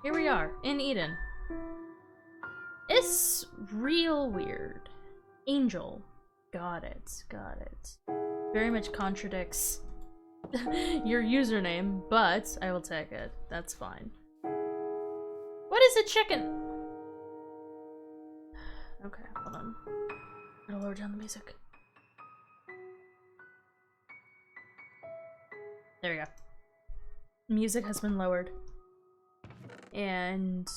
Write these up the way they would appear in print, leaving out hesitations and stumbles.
here we are, in Eden. It's real weird. Angel. Got it, got it. Very much contradicts your username, but I will take it. That's fine. What is a chicken? Okay, hold on. Gotta lower down the music. There we go. Music has been lowered. And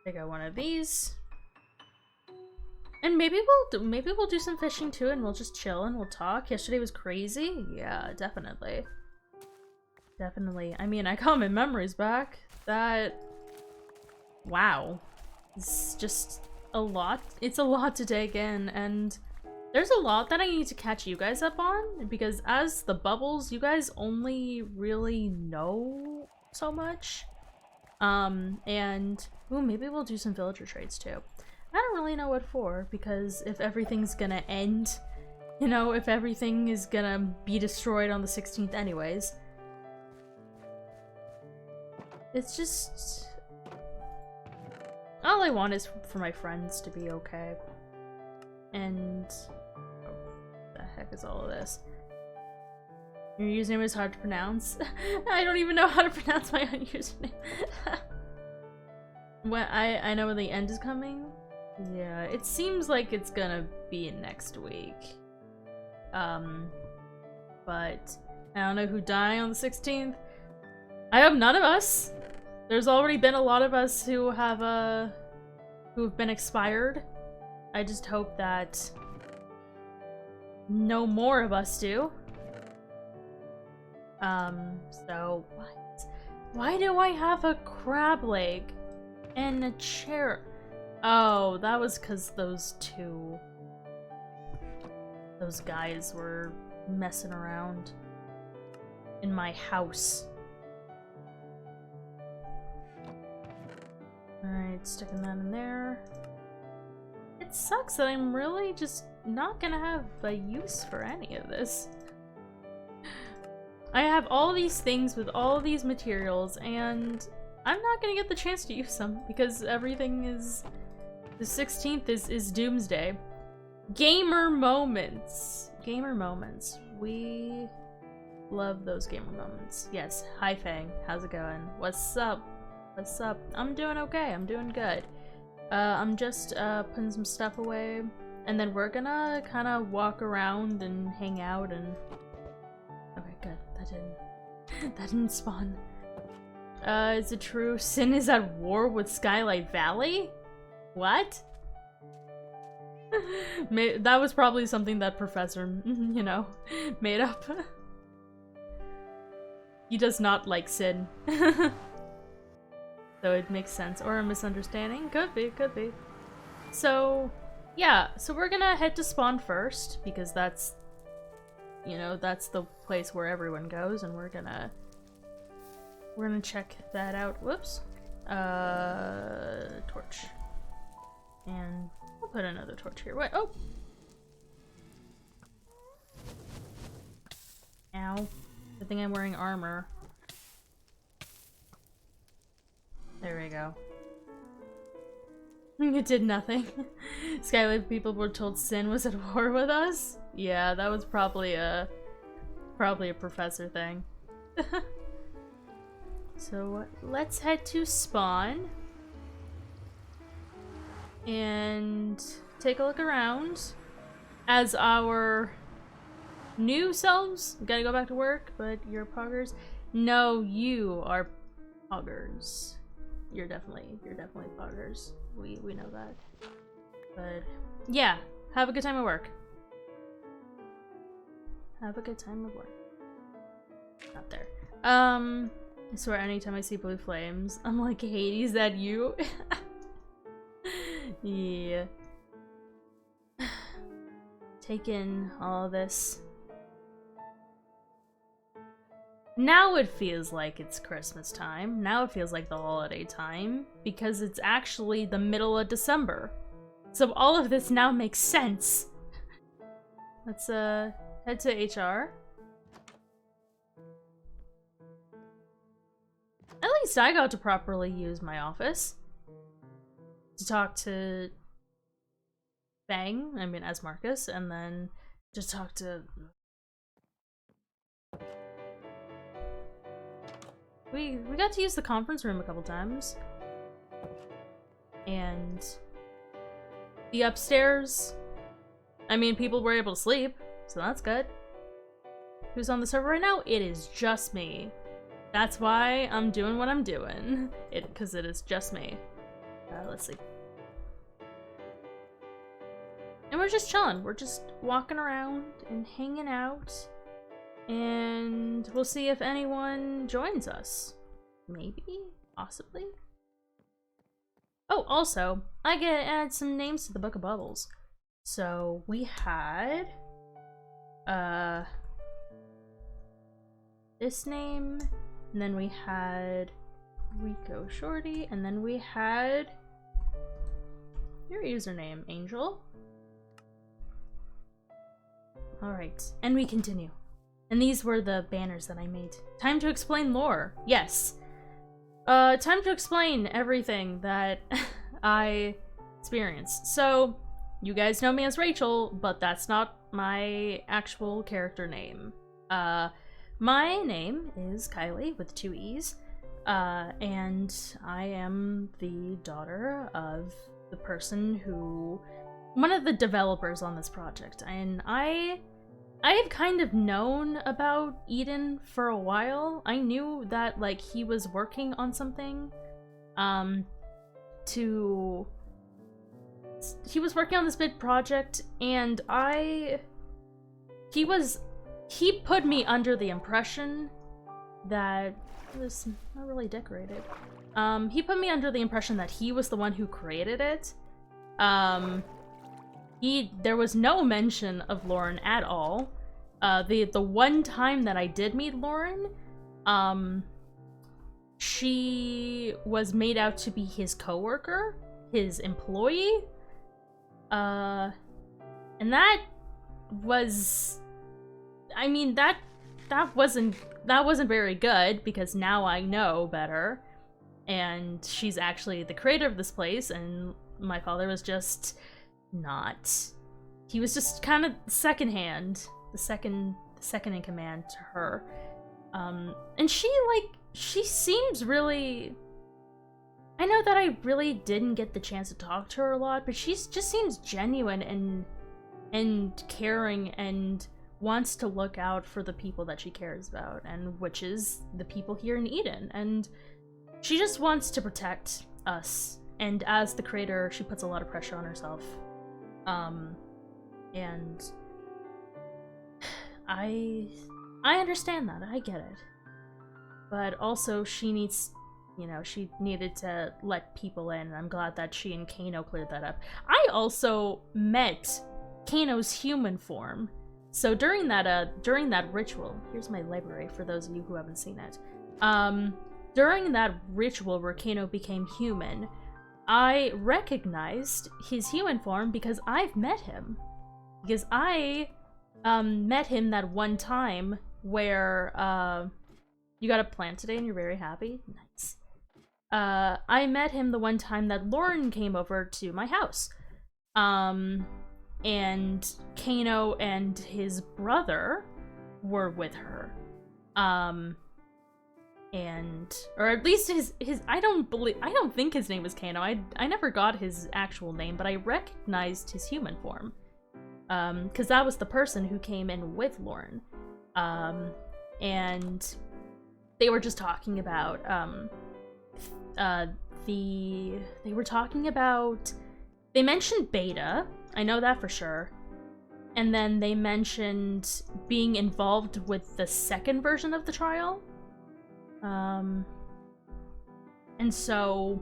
I got one of these. And maybe we'll do some fishing too, and we'll just chill and we'll talk. Yesterday was crazy. Yeah, definitely. Definitely. I mean, I got my memories back. That, wow. It's just a lot. It's a lot to take in, and there's a lot that I need to catch you guys up on, because as the bubbles, you guys only really know so much. And ooh, maybe we'll do some villager trades too. I don't really know what for, because if everything's gonna end, you know, if everything is gonna be destroyed on the 16th anyways, it's just, all I want is for my friends to be okay. And what the heck is all of this? Your username is hard to pronounce. I don't even know how to pronounce my own username. When I know when the end is coming. Yeah, it seems like it's gonna be next week. But I don't know who died on the 16th. I hope none of us. There's already been a lot of us who have been expired. I just hope that no more of us do. So what? Why do I have a crab leg and a chair? Oh, that was because those guys were messing around in my house. Alright, sticking that in there. It sucks that I'm really just not gonna have a use for any of this. I have all these things with all these materials, and I'm not gonna get the chance to use them because everything is... The 16th is doomsday. Gamer moments. Gamer moments. We love those gamer moments. Yes, hi Fang. How's it going? What's up? What's up? I'm doing okay. I'm doing good. I'm just putting some stuff away, and then we're gonna kind of walk around and hang out and... Okay, good. That didn't spawn. Is it true Sin is at war with Skylight Valley? What? That was probably something that Professor, you know, made up. He does not like Sin. So it makes sense. Or a misunderstanding? Could be, could be. So, yeah. So we're gonna head to spawn first, because that's, you know, that's the place where everyone goes, and we're gonna check that out. Whoops. Torch. And I'll put another torch here. Wait, oh! Ow. Good thing I'm wearing armor. There we go. It did nothing. Skylight people were told Sin was at war with us? Yeah, that was probably a professor thing. So let's head to spawn and take a look around as our new selves. Gotta go back to work, but you're poggers. No, you are poggers. You're definitely poggers. We know that. But yeah, have a good time at work. Have a good time at work. Not there. I swear anytime I see blue flames, I'm like, Hades, that you? Yeah. Take in all this. Now it feels like it's Christmas time. Now it feels like the holiday time, because it's actually the middle of December. So all of this now makes sense. Let's head to HR. At least I got to properly use my office to talk to Bang, I mean as Marcus, and then to talk to... We got to use the conference room a couple times. And the upstairs, I mean, people were able to sleep, so that's good. Who's on the server right now? It is just me. That's why I'm doing what I'm doing. Because it is just me. Let's see. And we're just chilling. We're just walking around and hanging out. And we'll see if anyone joins us. Maybe? Possibly? Oh, also, I get to add some names to the Book of Bubbles. So, we had... this name, and then we had Rico Shorty, and then we had your username, Angel. Alright, and we continue. And these were the banners that I made. Time to explain lore. Yes. Time to explain everything that I experienced. So, you guys know me as Rachel, but that's not my actual character name. My name is Kylie with 2 E's, and I am the daughter of the person who... one of the developers on this project, and I have kind of known about Eden for a while. I knew that, like, he was working on something, he was working on this big project, and he put me under the impression that it was not really decorated. He put me under the impression that he was the one who created it. There was no mention of Lauren at all. The one time that I did meet Lauren, she was made out to be his coworker, his employee. And that was, I mean, that wasn't very good, because now I know better. And she's actually the creator of this place, and my father was just not. He was just kind of secondhand, the second in command to her. And she seems really... I know that I really didn't get the chance to talk to her a lot, but she just seems genuine and caring and wants to look out for the people that she cares about, and which is the people here in Eden. And she just wants to protect us. And as the creator, she puts a lot of pressure on herself. And I understand that. I get it. But also, she needs, you know, she needed to let people in, and I'm glad that she and Kano cleared that up. I also met Kano's human form. So during that ritual, here's my library for those of you who haven't seen it. During that ritual where Kano became human, I recognized his human form because I've met him. Because I met him that one time where you got a plant today and you're very happy. Nice. I met him the one time that Lauren came over to my house. And Kano and his brother were with her. Or at least his I don't think his name was Kano. I never got his actual name, but I recognized his human form. Because that was the person who came in with Lauren. And they were just talking about, they mentioned beta, I know that for sure. And then they mentioned being involved with the second version of the trial. And so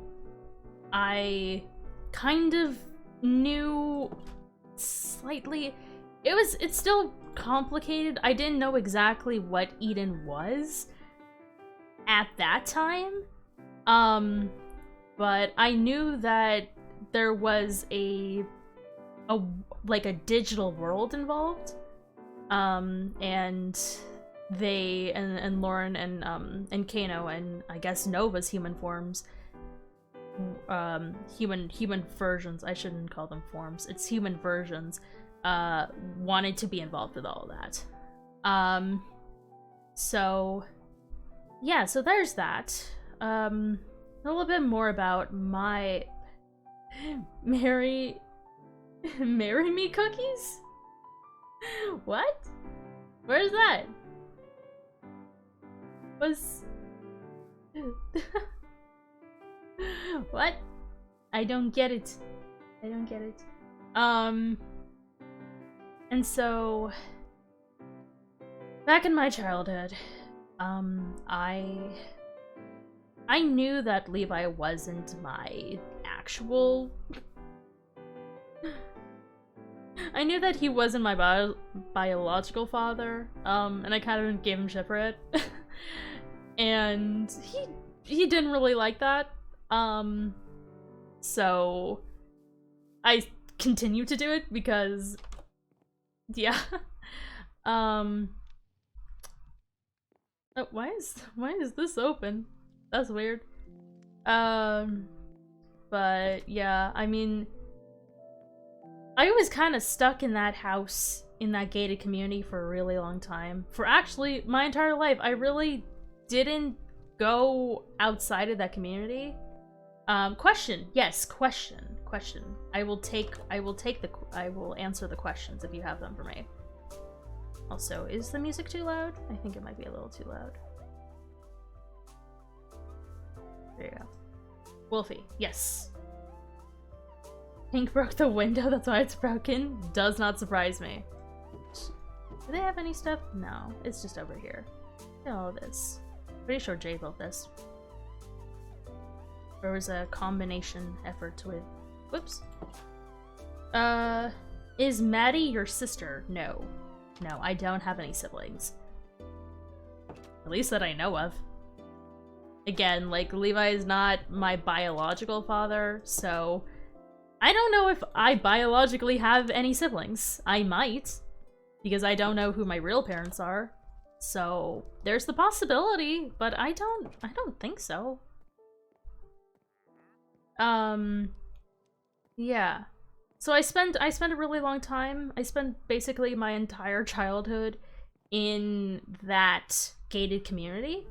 I kind of knew slightly. It's still complicated. I didn't know exactly what Eden was at that time. But I knew that there was a digital world involved. And they and Lauren and Kano and I guess Nova's human forms, human versions, I shouldn't call them forms, it's human versions, wanted to be involved with all of that. So yeah, so there's that. A little bit more about my marry me cookies? What? Where's that? What? I don't get it. I don't get it. And so back in my childhood, I knew that Levi wasn't my actual... I knew that he wasn't my biological father, and I kind of gave him shit for it. And he didn't really like that, so I continue to do it because, yeah. Oh, why is this open? That's weird. But yeah, I mean, I was kind of stuck in that house, in that gated community for a really long time. For actually my entire life, I really didn't go outside of that community. Question. Yes, question. I will answer the questions if you have them for me. Also, is the music too loud? I think it might be a little too loud. There you go. Wolfie, yes. Pink broke the window, that's why it's broken. Does not surprise me. Do they have any stuff? No, it's just over here. Look at all this. Pretty sure Jay built this. There was a combination effort with... Whoops. Is Maddie your sister? No. No, I don't have any siblings. At least that I know of. Again, like, Levi is not my biological father, so I don't know if I biologically have any siblings. I might, because I don't know who my real parents are. So there's the possibility, but I don't think so. Yeah. So I spent a really long time. I spent basically my entire childhood in that gated community.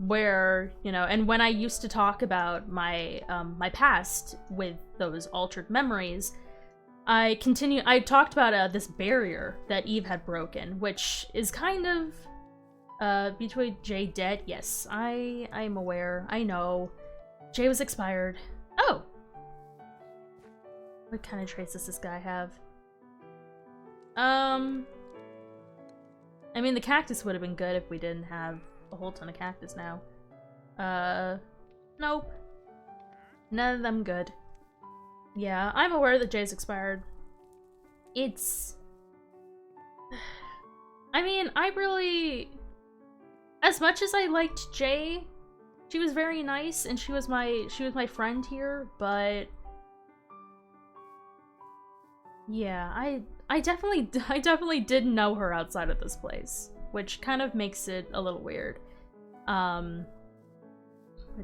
Where, you know, and when I used to talk about my my past with those altered memories, I talked about this barrier that Eve had broken, which is kind of between Jay dead. Yes, I'm aware. I know. Jay was expired. Oh! What kind of traits does this guy have? I mean, the cactus would have been good if we didn't have a whole ton of cactus now. Nope. None of them good. Yeah, I'm aware that Jay's expired. It's... I mean, I really... As much as I liked Jay, she was very nice, and she was my friend here, but... Yeah, I definitely didn't know her outside of this place, which kind of makes it a little weird. But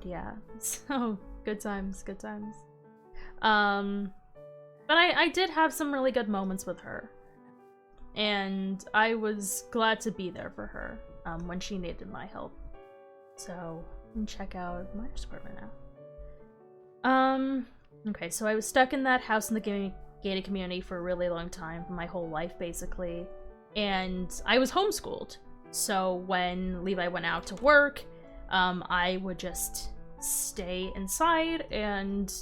yeah, so good times. But I did have some really good moments with her, and I was glad to be there for her when she needed my help. So I can check out Myers' apartment now. Okay, so I was stuck in that house in the gated community for a really long time, my whole life basically, and I was homeschooled. So when Levi went out to work, I would just stay inside and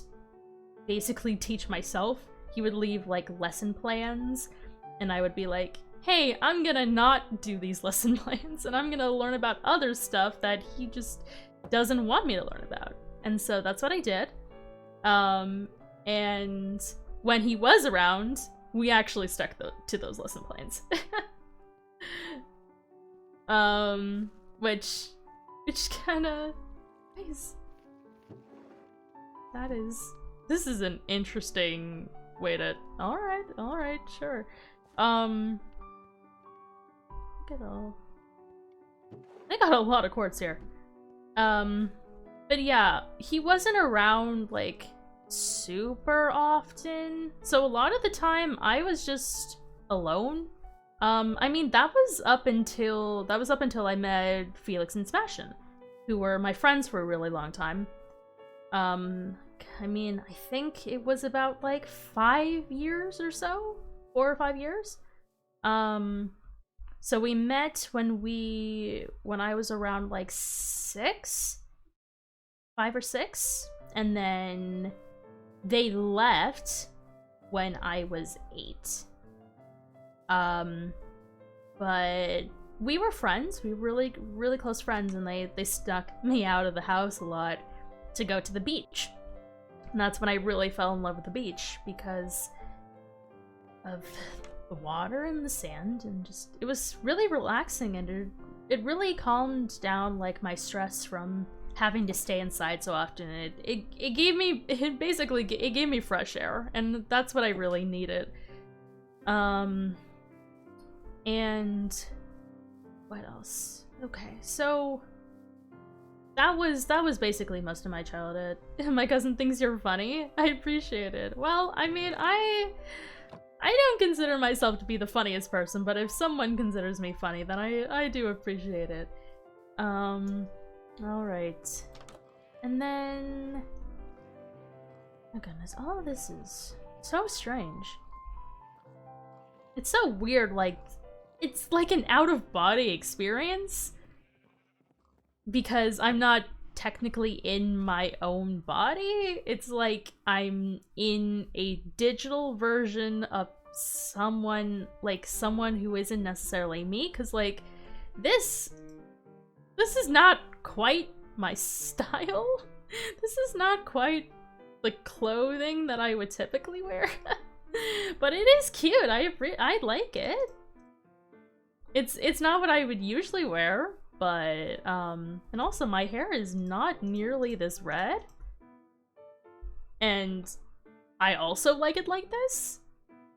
basically teach myself. He would leave like lesson plans, and I would be like, hey, I'm gonna not do these lesson plans, and I'm gonna learn about other stuff that he just doesn't want me to learn about. And so that's what I did. And when he was around, we actually stuck to those lesson plans. Which kinda nice. This is an interesting way to, alright, sure. Look Look at all. I got a lot of quartz here. But yeah, he wasn't around, like, super often. So a lot of the time, I was just alone. I mean, that was up until I met Felix and Sebastian, who were my friends for a really long time. I mean, I think it was about, like, 5 years or so? 4 or 5 years? So we met when I was around, like, 6? 5 or 6? And then they left when I was 8. But we were friends. We were really, really close friends, and they stuck me out of the house a lot to go to the beach. And that's when I really fell in love with the beach, because of the water and the sand, and just, it was really relaxing, and it really calmed down, like, my stress from having to stay inside so often. It gave me fresh air, and that's what I really needed. And what else? Okay, so that was basically most of my childhood. My cousin thinks you're funny. I appreciate it. Well, I mean, I don't consider myself to be the funniest person, but if someone considers me funny, then I do appreciate it. Alright. And then... oh goodness, all of this is so strange. It's so weird, like, it's like an out-of-body experience. Because I'm not technically in my own body. It's like I'm in a digital version of someone who isn't necessarily me. Because, like, this is not quite my style. This is not quite the clothing that I would typically wear. But it is cute. I like it. It's not what I would usually wear, but and also my hair is not nearly this red. And I also like it like this.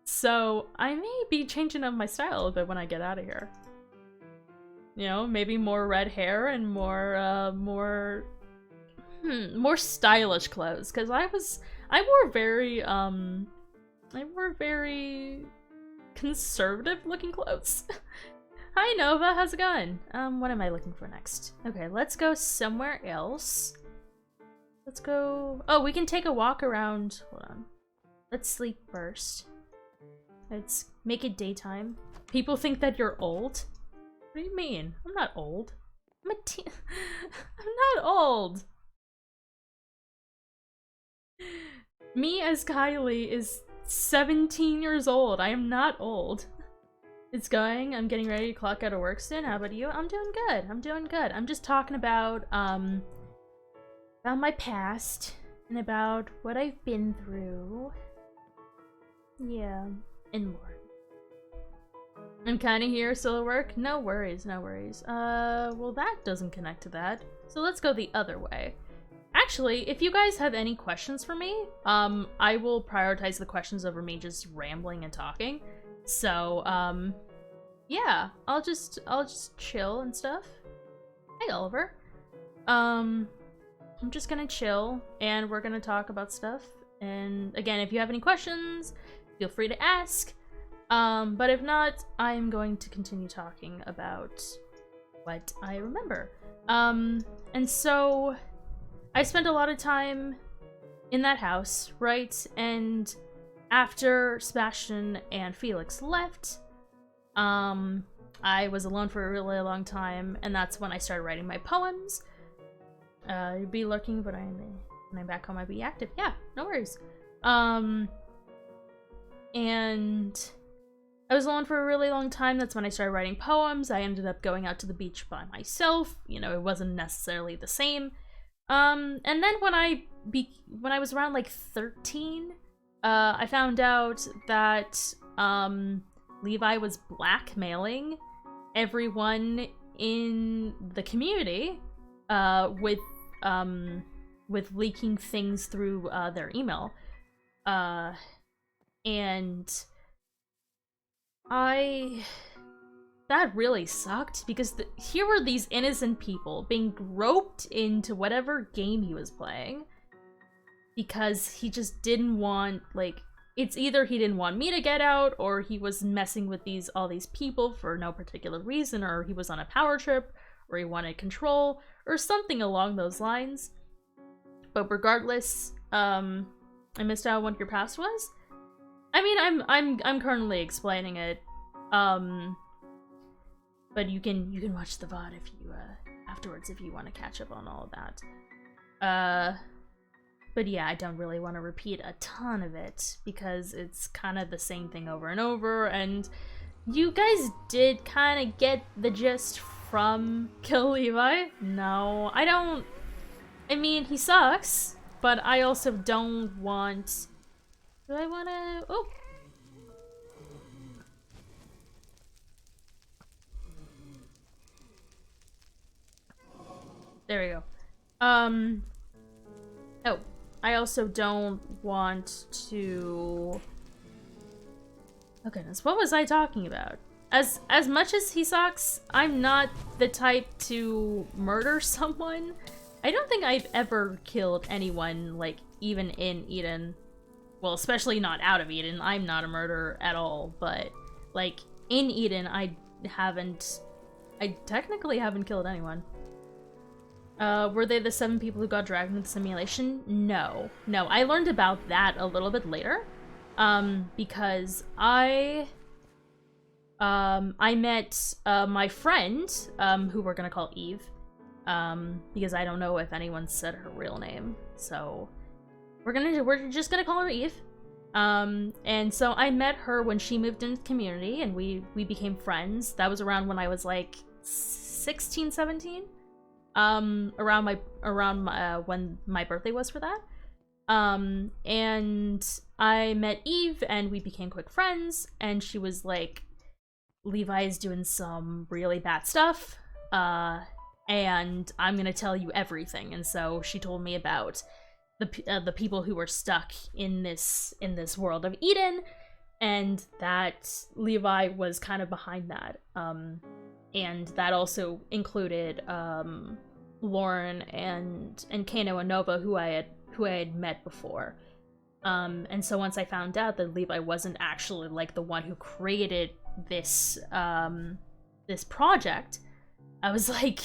So I may be changing up my style a little bit when I get out of here. You know, maybe more red hair and more stylish clothes, because I wore very conservative looking clothes. Hi Nova, how's it going? What am I looking for next? Okay, let's go somewhere else. Let's go... oh, we can take a walk around. Hold on. Let's sleep first. Let's make it daytime. People think that you're old. What do you mean? I'm not old. I'm a teen. I'm not old. Me as Kylie is 17 years old. I am not old. It's going. I'm getting ready to clock out of work soon. How about you? I'm doing good. I'm doing good. I'm just talking about my past and about what I've been through. Yeah, and more. I'm kinda here, still at work? No worries, no worries. Well that doesn't connect to that. So let's go the other way. Actually, if you guys have any questions for me, I will prioritize the questions over me just rambling and talking. So, yeah, I'll just chill and stuff. Hey, Oliver. I'm just gonna chill, and we're gonna talk about stuff. And again, if you have any questions, feel free to ask. But if not, I'm going to continue talking about what I remember. And so, I spent a lot of time in that house, right? And after Sebastian and Felix left, I was alone for a really long time, and that's when I started writing my poems. You'd be looking, but when I'm back home, I'd be active. Yeah, no worries. And I was alone for a really long time. That's when I started writing poems. I ended up going out to the beach by myself. You know, it wasn't necessarily the same. And then when I was around like 13, I found out that Levi was blackmailing everyone in the community with leaking things through their email. And that really sucked, because here were these innocent people being roped into whatever game he was playing because he just didn't want, like, it's either he didn't want me to get out, or he was messing with all these people for no particular reason, or he was on a power trip, or he wanted control, or something along those lines. But regardless, I missed out on what your past was. I mean, I'm currently explaining it. But you can watch the VOD if you afterwards if you want to catch up on all of that. But yeah, I don't really want to repeat a ton of it because it's kind of the same thing over and over, and you guys did kind of get the gist from Kill Levi. No, I don't. I mean, he sucks, but I also don't want. Do I want to? Oh. There we go. Oh, I also don't want to... Oh goodness, what was I talking about? As much as he sucks, I'm not the type to murder someone. I don't think I've ever killed anyone, like, even in Eden. Well, especially not out of Eden. I'm not a murderer at all, but, like, in Eden, I technically haven't killed anyone. Were they the 7 people who got dragged into the simulation? No. No, I learned about that a little bit later. Because I met, my friend, who we're gonna call Eve, because I don't know if anyone said her real name, so we're just gonna call her Eve. And so I met her when she moved into the community, and we became friends. That was around when I was, like, 16, 17? When my birthday was for that. And I met Eve and we became quick friends, and she was like, Levi is doing some really bad stuff, and I'm gonna tell you everything. And so she told me about the people who were stuck in this world of Eden, and that Levi was kind of behind that. And that also included Lauren and Kano and Nova, who I had met before. And so once I found out that Levi wasn't actually, like, the one who created this this project, I was like,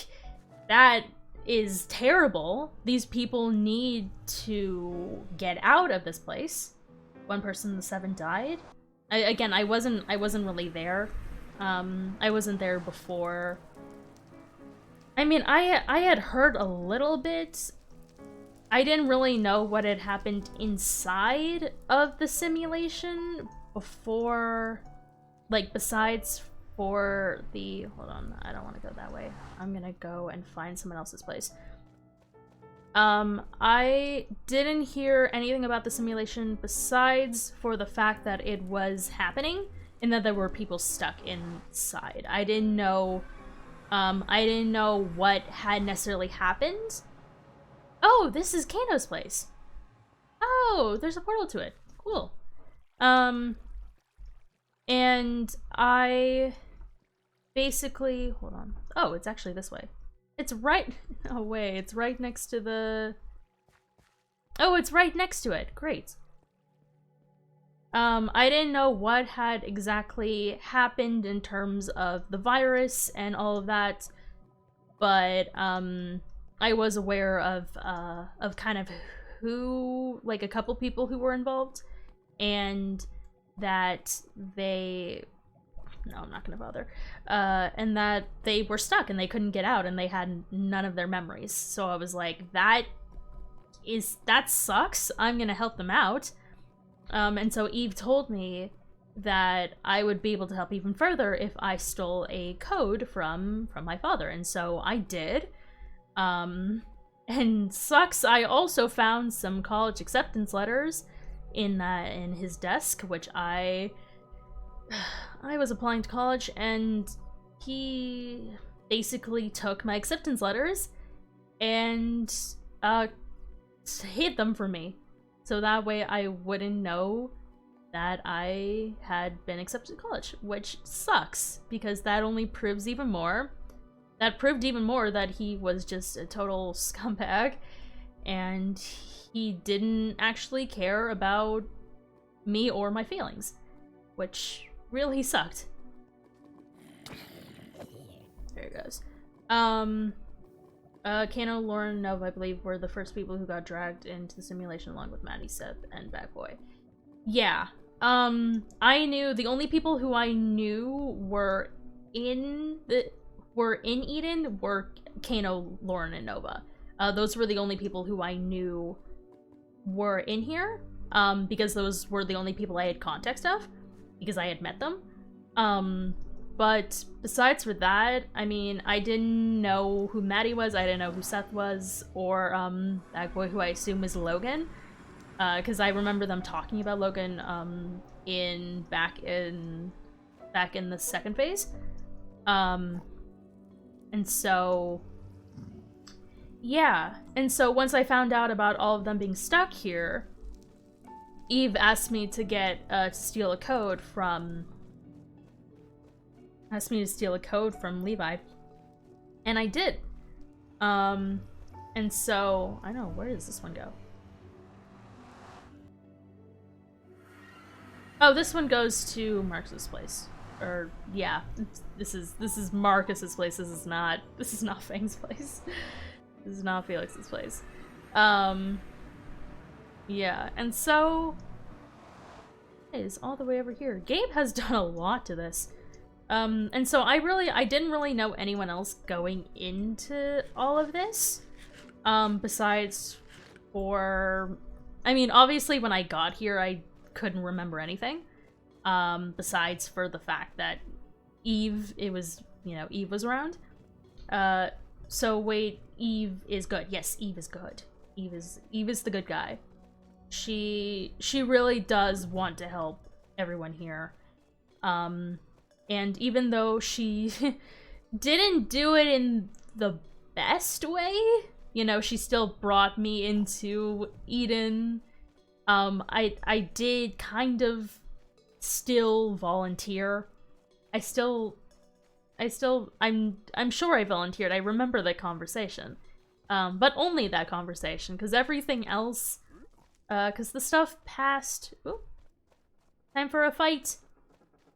that is terrible. These people need to get out of this place. One person in the 7 died. I wasn't really there. I wasn't there before. I mean, I had heard a little bit. I didn't really know what had happened inside of the simulation before, like, besides for the... Hold on, I don't want to go that way. I'm gonna go and find someone else's place. I didn't hear anything about the simulation besides for the fact that it was happening and that there were people stuck inside. I didn't know what had necessarily happened. Oh, this is Kano's place. Oh, there's a portal to it. Cool. And I basically... Hold on. Oh, it's actually this way. It's right... No way, it's right next to the... Oh, it's right next to it. Great. I didn't know what had exactly happened in terms of the virus and all of that, but, I was aware of kind of who, like, a couple people who were involved, and that they... No, I'm not gonna bother. And that they were stuck and they couldn't get out and they had none of their memories. So I was like, that sucks. I'm gonna help them out. And so Eve told me that I would be able to help even further if I stole a code from my father. And so I did. And sucks, I also found some college acceptance letters in his desk, which I was applying to college, and he basically took my acceptance letters and hid them from me. So that way I wouldn't know that I had been accepted to college, which sucks because that only proves even more. That proved even more that he was just a total scumbag and he didn't actually care about me or my feelings, which really sucked. There it goes. Kano, Lore, and Nova, I believe, were the first people who got dragged into the simulation along with Maddie, Seb, and Bad Boy. Yeah. I knew the only people who I knew were in Eden were Kano, Lauren, and Nova. Those were the only people who I knew were in here, because those were the only people I had context of, because I had met them. But besides for that, I mean, I didn't know who Maddie was, I didn't know who Seth was, or that boy who I assume is Logan. Because I remember them talking about Logan back in the second phase. And so yeah, and so once I found out about all of them being stuck here, Eve asked me to get to steal a code from Levi, and I did. And so I don't know, where does this one go? Oh, this one goes to Marcus's place. Or yeah, this is Marcus's place. This is not Fang's place. This is not Felix's place. Yeah, and so it is all the way over here. Gabe has done a lot to this. And so I didn't really know anyone else going into all of this. Besides for, I mean, obviously when I got here, I couldn't remember anything. Besides for the fact that Eve was around. So wait, Eve is good. Yes, Eve is good. Eve is the good guy. She really does want to help everyone here. And even though she didn't do it in the best way, you know, she still brought me into Eden. I did kind of still volunteer. I'm sure I volunteered. I remember that conversation. But only that conversation, because everything else, because the stuff past, ooh, time for a fight.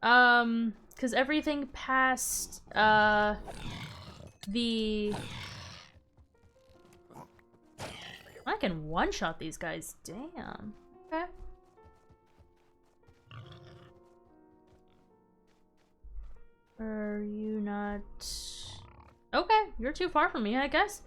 Because everything past, I can one-shot these guys, damn. Okay. Are you not... Okay, you're too far from me, I guess.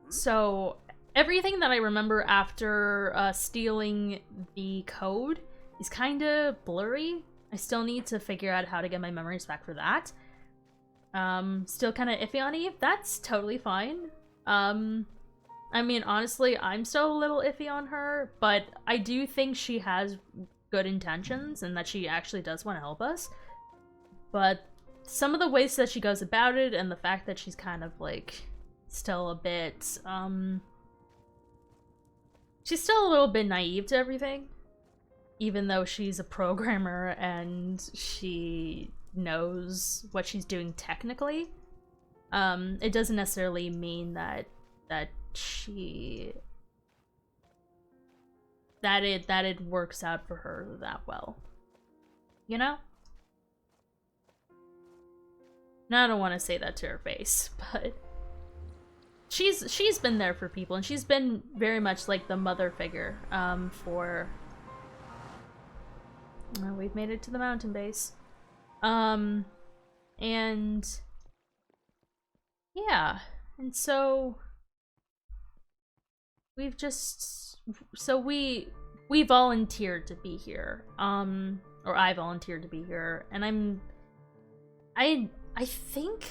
So, everything that I remember after stealing the code is kind of blurry. I still need to figure out how to get my memories back for that. Still kind of iffy on Eve. That's totally fine. I mean, honestly, I'm still a little iffy on her, but I do think she has good intentions and that she actually does want to help us. But some of the ways that she goes about it and the fact that she's kind of, like, still a bit, she's still a little bit naive to everything. Even though she's a programmer and she knows what she's doing technically. It doesn't necessarily mean that it works out for her that well. You know? Now I don't want to say that to her face, but she's been there for people, and she's been very much like the mother figure for... Well, we've made it to the mountain base. And yeah, and so we've just, so we volunteered to be here, or I volunteered to be here, and I think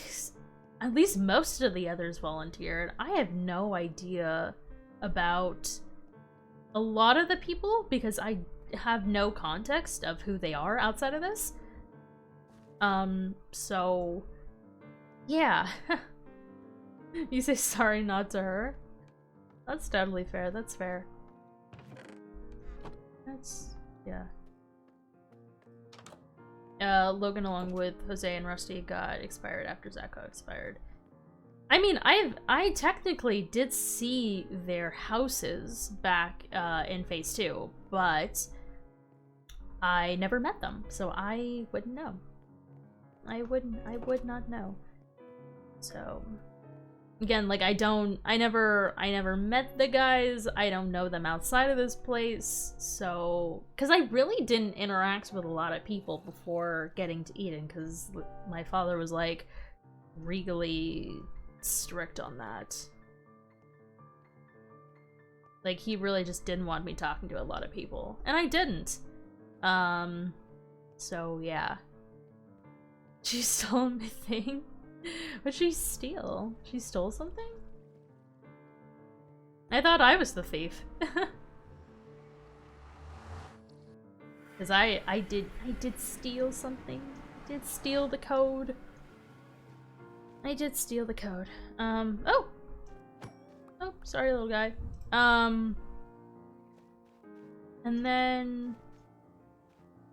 at least most of the others volunteered. I have no idea about a lot of the people because I have no context of who they are outside of this. So yeah. You say sorry not to her? That's totally fair, that's fair. That's... yeah. Logan along with Jose and Rusty got expired after Zach got expired. I mean, I technically did see their houses back in Phase 2, but I never met them, so I wouldn't know. I would not know. So again, like I never met the guys. I don't know them outside of this place. So, cuz I really didn't interact with a lot of people before getting to Eden, cuz my father was like regally strict on that. Like he really just didn't want me talking to a lot of people, and I didn't. So yeah. She stole my thing? What'd she steal? She stole something? I thought I was the thief. Cause I did steal something. I did steal the code. I did steal the code. Oh! Oh, sorry little guy. And then...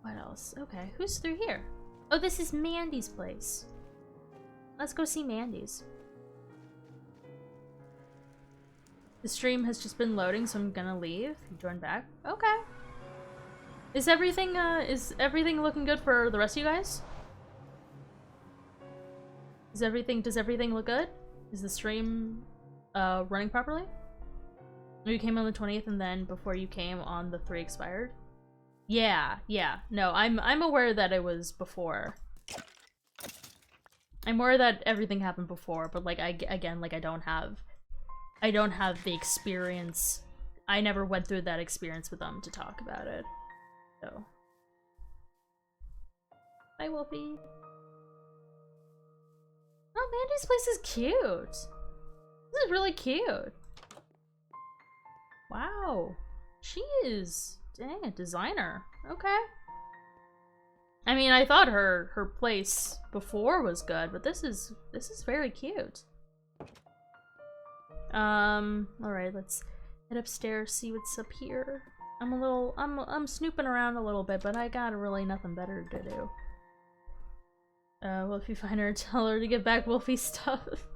what else? Okay, who's through here? Oh, this is Mandy's place. Let's go see Mandy's. The stream has just been loading, so I'm gonna leave. Join back. Okay. Is everything looking good for the rest of you guys? Does everything look good? Is the stream running properly? You came on the 20th and then before you came on the 3 expired? Yeah. No, I'm aware that it was before. I'm aware that everything happened before, but like I don't have the experience. I never went through that experience with them to talk about it. So. Bye, Wolfie. Oh, Mandy's place is cute. This is really cute. Wow. She is, dang, a designer. Okay. I mean, I thought her place before was good, but this is very cute. Alright, let's head upstairs, see what's up here. I'm snooping around a little bit, but I got really nothing better to do. Well, if you find her, tell her to get back Wolfie's stuff.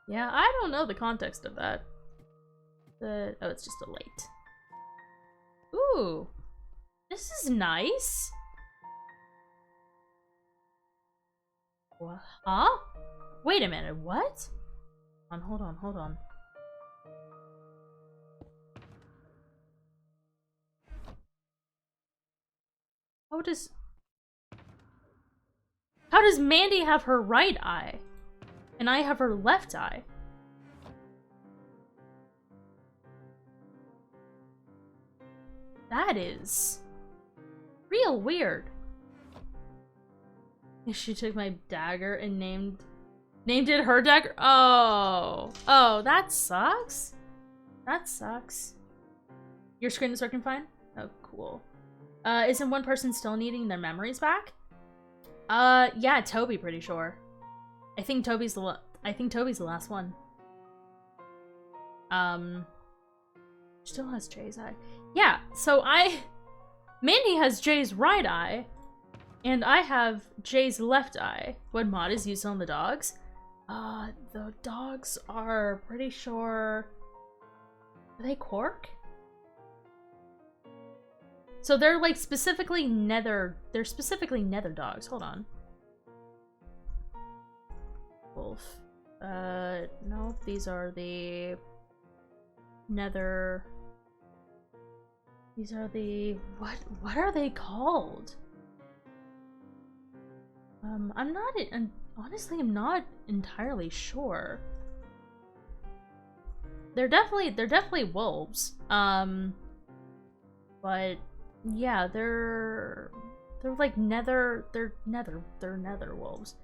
Yeah, I don't know the context of that. Oh, it's just a light. Ooh, this is nice. What? Huh? Wait a minute, what? Hold on. How does Mandy have her right eye? And I have her left eye? That is real weird. She took my dagger and named it her dagger? Oh, that sucks. That sucks. Your screen is working fine? Oh, cool. Isn't one person still needing their memories back? Yeah, Toby, pretty sure. I think Toby's the last one. Still has Jay's eye. Yeah, so Mandy has Jay's right eye, and I have Jay's left eye. What mod is used on the dogs? The dogs are pretty sure... Are they Quark? So they're like specifically nether... They're specifically nether dogs. Hold on. Wolf. No, these are the... Nether... These are the... What are they called? I'm not... Honestly, I'm not entirely sure. They're definitely wolves. But yeah, they're like nether wolves.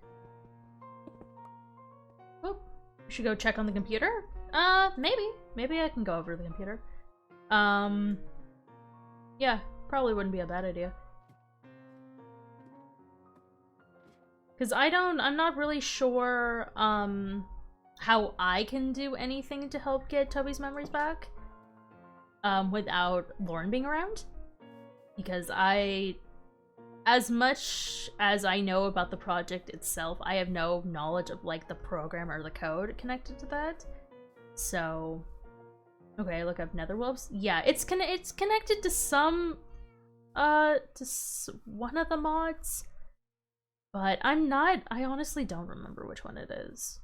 Oh, we should go check on the computer? Maybe I can go over to the computer. Yeah, probably wouldn't be a bad idea. Cause I'm not really sure, how I can do anything to help get Toby's memories back. without Lauren being around. Because as much as I know about the project itself, I have no knowledge of, like, the program or the code connected to that. So, okay, look up Netherwolves. Yeah, it's connected to some, one of the mods. But I honestly don't remember which one it is.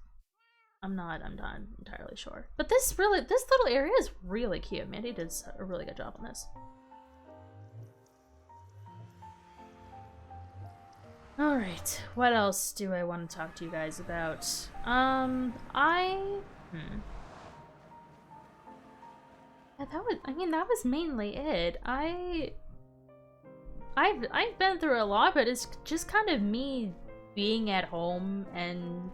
I'm not entirely sure. But this little area is really cute. Mandy did a really good job on this. Alright, what else do I want to talk to you guys about? Yeah, that was mainly it. I've been through a lot, but it's just kind of me being at home and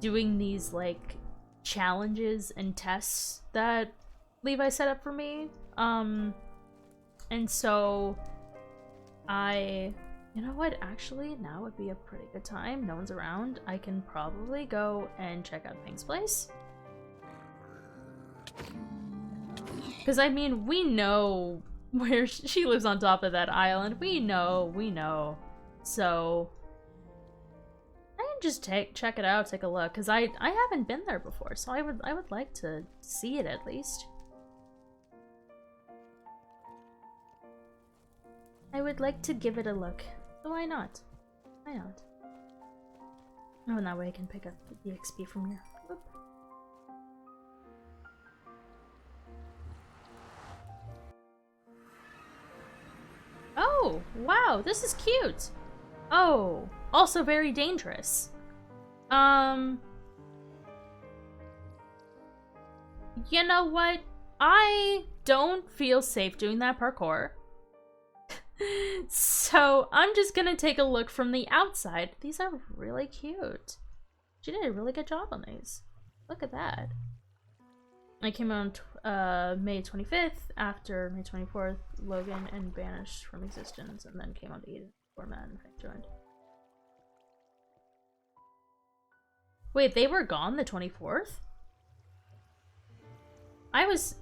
doing these, like, challenges and tests that Levi set up for me. And so you know what, actually, now would be a pretty good time. No one's around. I can probably go and check out Pink's place. Because, I mean, we know where she lives, on top of that island. We know. So I can just check it out, take a look, because I haven't been there before, so I would like to see it at least. I would like to give it a look. So why not? Why not? Oh, and that way I can pick up the XP from here. Whoop. Oh, wow, this is cute. Oh, also very dangerous. You know what? I don't feel safe doing that parkour. So I'm just gonna take a look from the outside. These are really cute. She did a really good job on these. Look at that. I came on May 25th. After May 24th, Logan and banished from existence, and then came on to Eden format and Frank joined. Wait, they were gone the 24th?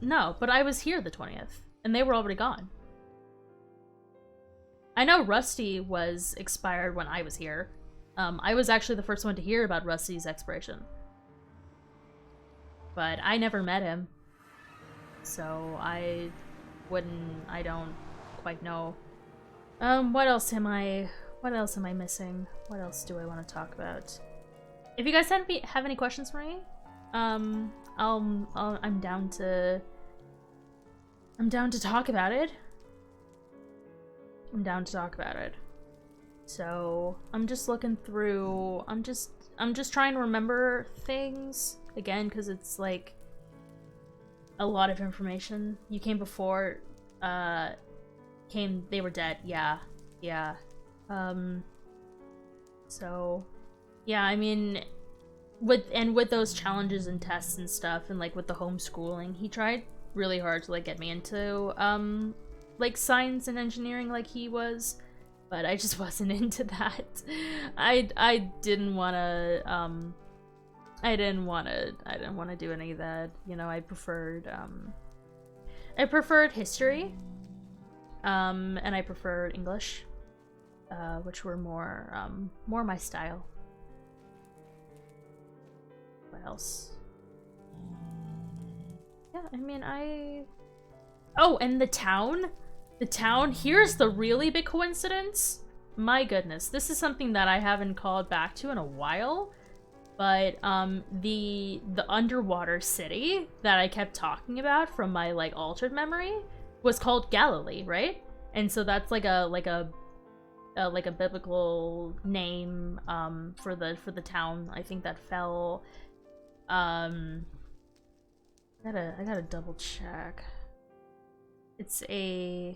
No, but I was here the 20th, and they were already gone. I know Rusty was expired when I was here. I was actually the first one to hear about Rusty's expiration. But I never met him. So I don't quite know. What else am I missing? What else do I want to talk about? If you guys have any questions for me, I'm down to talk about it. So I'm just looking through. I'm just trying to remember things again, because it's like a lot of information. You came before. They were dead. Yeah. So yeah, I mean, with those challenges and tests and stuff, and like with the homeschooling, he tried really hard to like get me into like science and engineering like he was, but I just wasn't into that. I didn't want to do any of that. You know, I preferred history, and I preferred English, which were more my style. What else? Yeah, I mean, oh, and the town? The town, here's the really big coincidence. My goodness, this is something that I haven't called back to in a while, but the underwater city that I kept talking about from my like altered memory was called Galilee, right? And so that's like a biblical name for the town. I think that fell. I gotta double check. It's a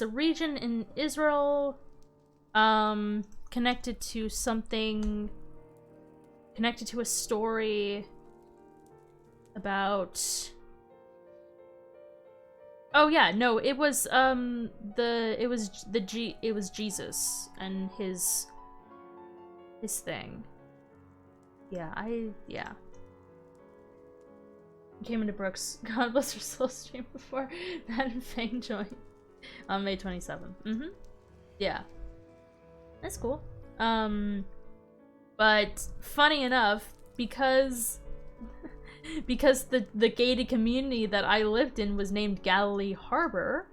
region in Israel, connected to a story about. Oh yeah, no, it was Jesus and his thing. Yeah, I'm came into Brooks' God Bless Her Soul stream before that and Fang joined on May 27th. Mm-hmm. Yeah. That's cool. But funny enough, because the gated community that I lived in was named Galilee Harbor,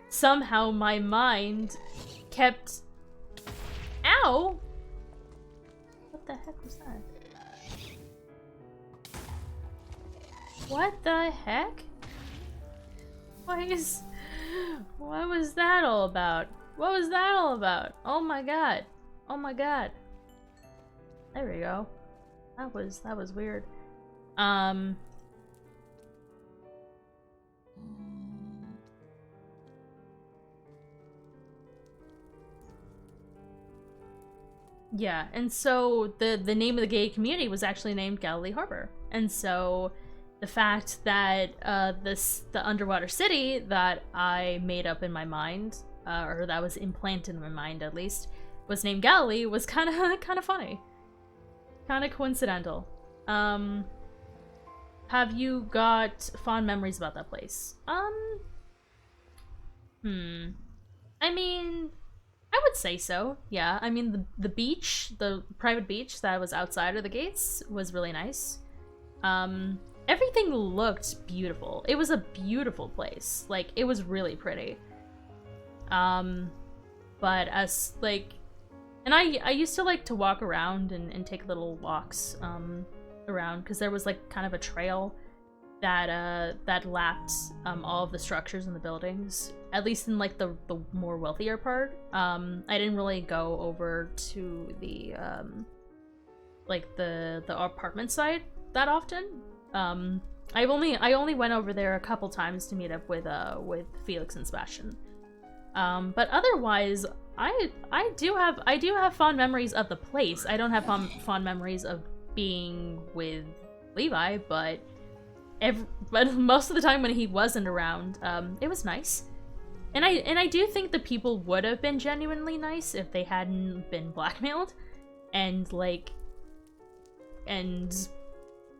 somehow my mind kept... Ow! What the heck was that? What the heck? What was that all about? What was that all about? Oh my god. Oh my god. There we go. That was weird. Yeah, and so the name of the gay community was actually named Galilee Harbor. And so the fact that the underwater city that I made up in my mind, or that was implanted in my mind at least, was named Galilee was kind of funny. Kind of coincidental. Have you got fond memories about that place? I mean, I would say so, yeah. I mean, the beach, the private beach that was outside of the gates was really nice. Everything looked beautiful. It was a beautiful place. Like, it was really pretty. But as, like... And I used to like to walk around and take little walks, around, because there was, like, kind of a trail that, that lapped, all of the structures in the buildings. At least in, like, the more wealthier part. I didn't really go over to the, like, the apartment side that often. I only went over there a couple times to meet up with Felix and Sebastian. But otherwise, I do have fond memories of the place. I don't have fond memories of being with Levi, but most of the time when he wasn't around, it was nice. And I do think the people would have been genuinely nice if they hadn't been blackmailed and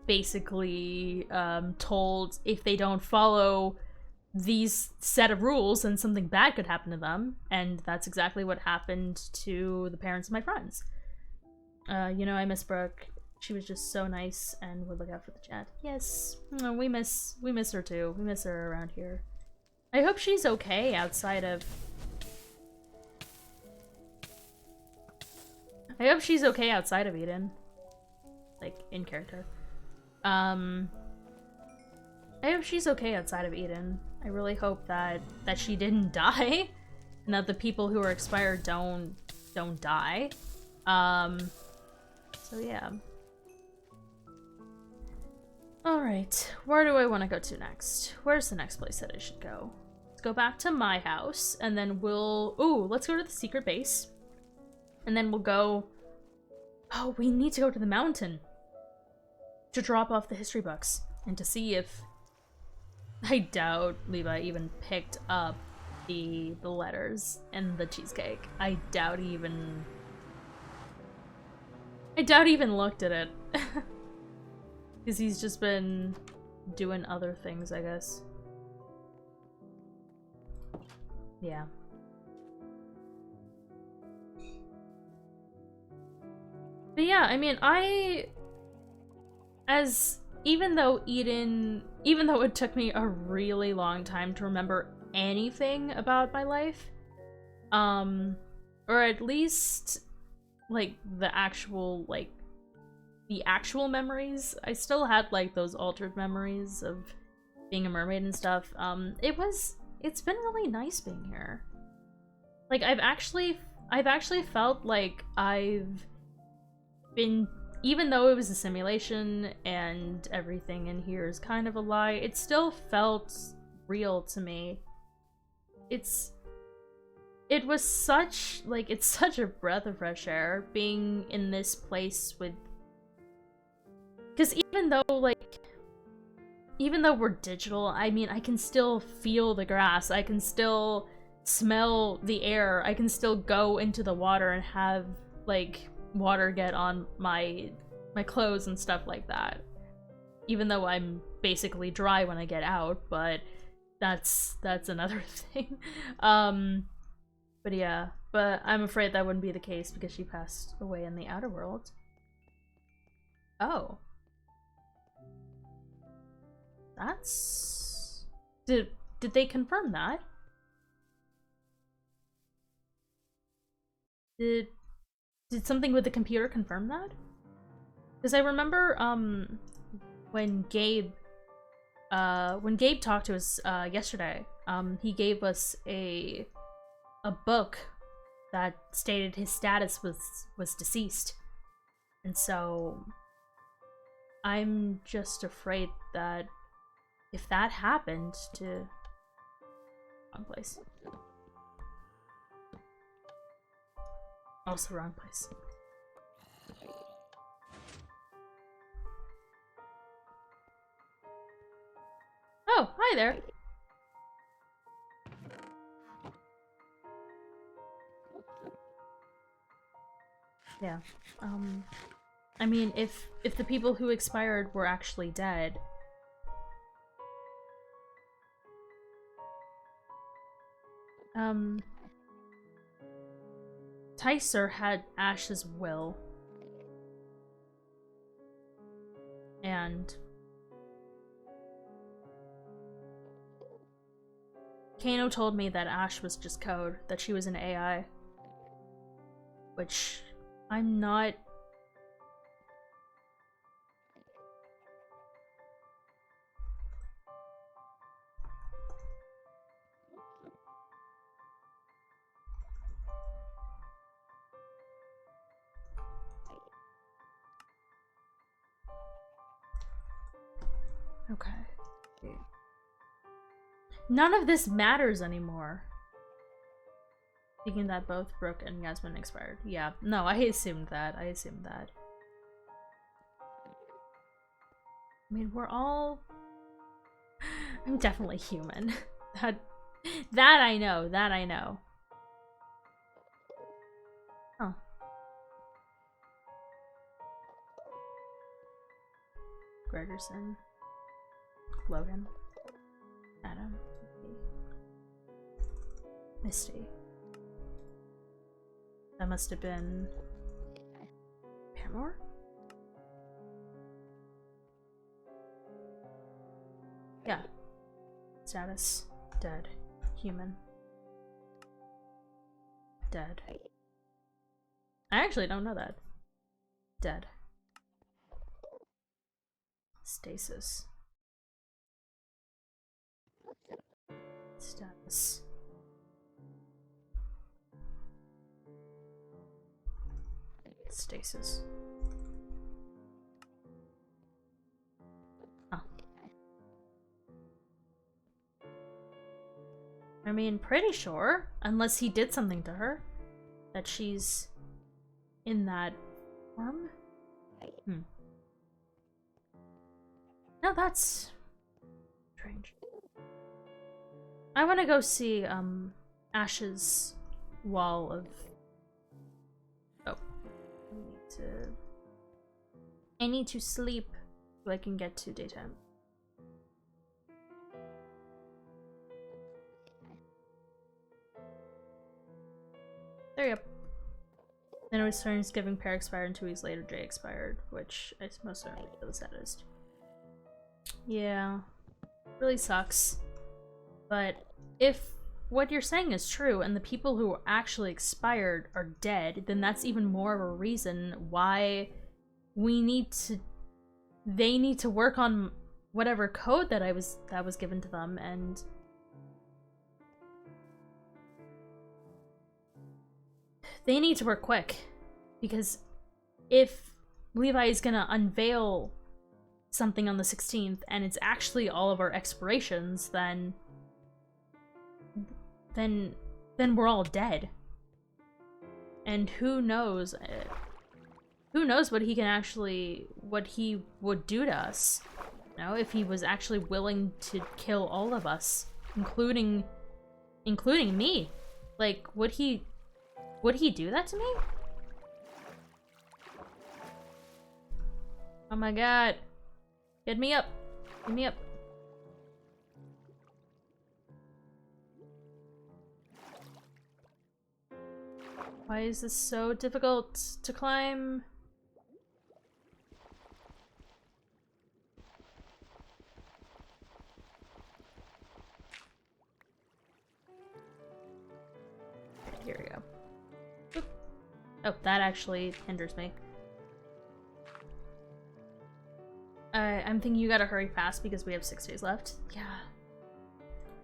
basically told if they don't follow these set of rules then something bad could happen to them, and that's exactly what happened to the parents of my friends. You know, I miss Brooke. She was just so nice and would look out for the chat. Yes, we miss her too. We miss her around here. I hope she's okay outside of... I hope she's okay outside of Eden. Like, in character. I hope she's okay outside of Eden. I really hope that she didn't die. And that the people who are expired don't die. So yeah. Alright, where do I want to go to next? Where's the next place that I should go? Let's go back to my house, and then we'll... Ooh, let's go to the secret base. And then we'll go... Oh, we need to go to the mountain to drop off the history books and to see if... I doubt Levi even picked up the letters and the cheesecake. I doubt he even looked at it. Because he's just been doing other things, I guess. Yeah. But yeah, I mean, even though it took me a really long time to remember anything about my life, or at least, like, the actual memories, I still had, like, those altered memories of being a mermaid and stuff. It's been really nice being here. Like, I've actually felt like I've been, even though it was a simulation and everything in here is kind of a lie, it still felt real to me. It's such a breath of fresh air being in this place with... Because even though we're digital, I mean, I can still feel the grass, I can still smell the air, I can still go into the water and have, like, water get on my clothes and stuff like that. even though I'm basically dry when I get out, but that's another thing. But yeah, but I'm afraid that wouldn't be the case because she passed away in the outer world. Oh. That's... Did they confirm that? Did something with the computer confirm that? Because I remember, when Gabe talked to us, yesterday, he gave us a book that stated his status was deceased. And so I'm just afraid that if that happened to... Wrong place. Also wrong place. Oh, hi there. Yeah. I mean, if the people who expired were actually dead, Tyser had Ash's will, and Kano told me that Ash was just code, that she was an AI, which I'm not... Okay. None of this matters anymore. Thinking that both Brooke and Yasmin expired. Yeah, no, I assumed that. I mean, we're all... I'm definitely human. That I know, that I know. Huh. Gregerson. Logan. Adam. Misty. That must have been... Paramore? Yeah. Status. Dead. Human. Dead. I actually don't know that. Dead. Stasis. Status. Stasis. Huh. I mean, pretty sure, unless he did something to her, that she's in that form. No, that's strange. I want to go see Ash's wall of... Oh, I need to sleep so I can get to daytime. There you go. Then it was Thanksgiving, Pear expired, and 2 weeks later Jay expired, which I most certainly feel the saddest. Yeah, really sucks. But if what you're saying is true and the people who actually expired are dead, then that's even more of a reason why they need to work on whatever code that was given to them, and they need to work quick, because if Levi is gonna unveil something on the 16th and it's actually all of our expirations, then we're all dead. And who knows what he can actually, what he would do to us. You know, if he was actually willing to kill all of us, including me. Like, would he do that to me? Oh my god. Get me up. Get me up. Why is this so difficult to climb? Here we go. Oop. Oh, that actually hinders me. I'm thinking you gotta hurry fast because we have 6 days left. Yeah.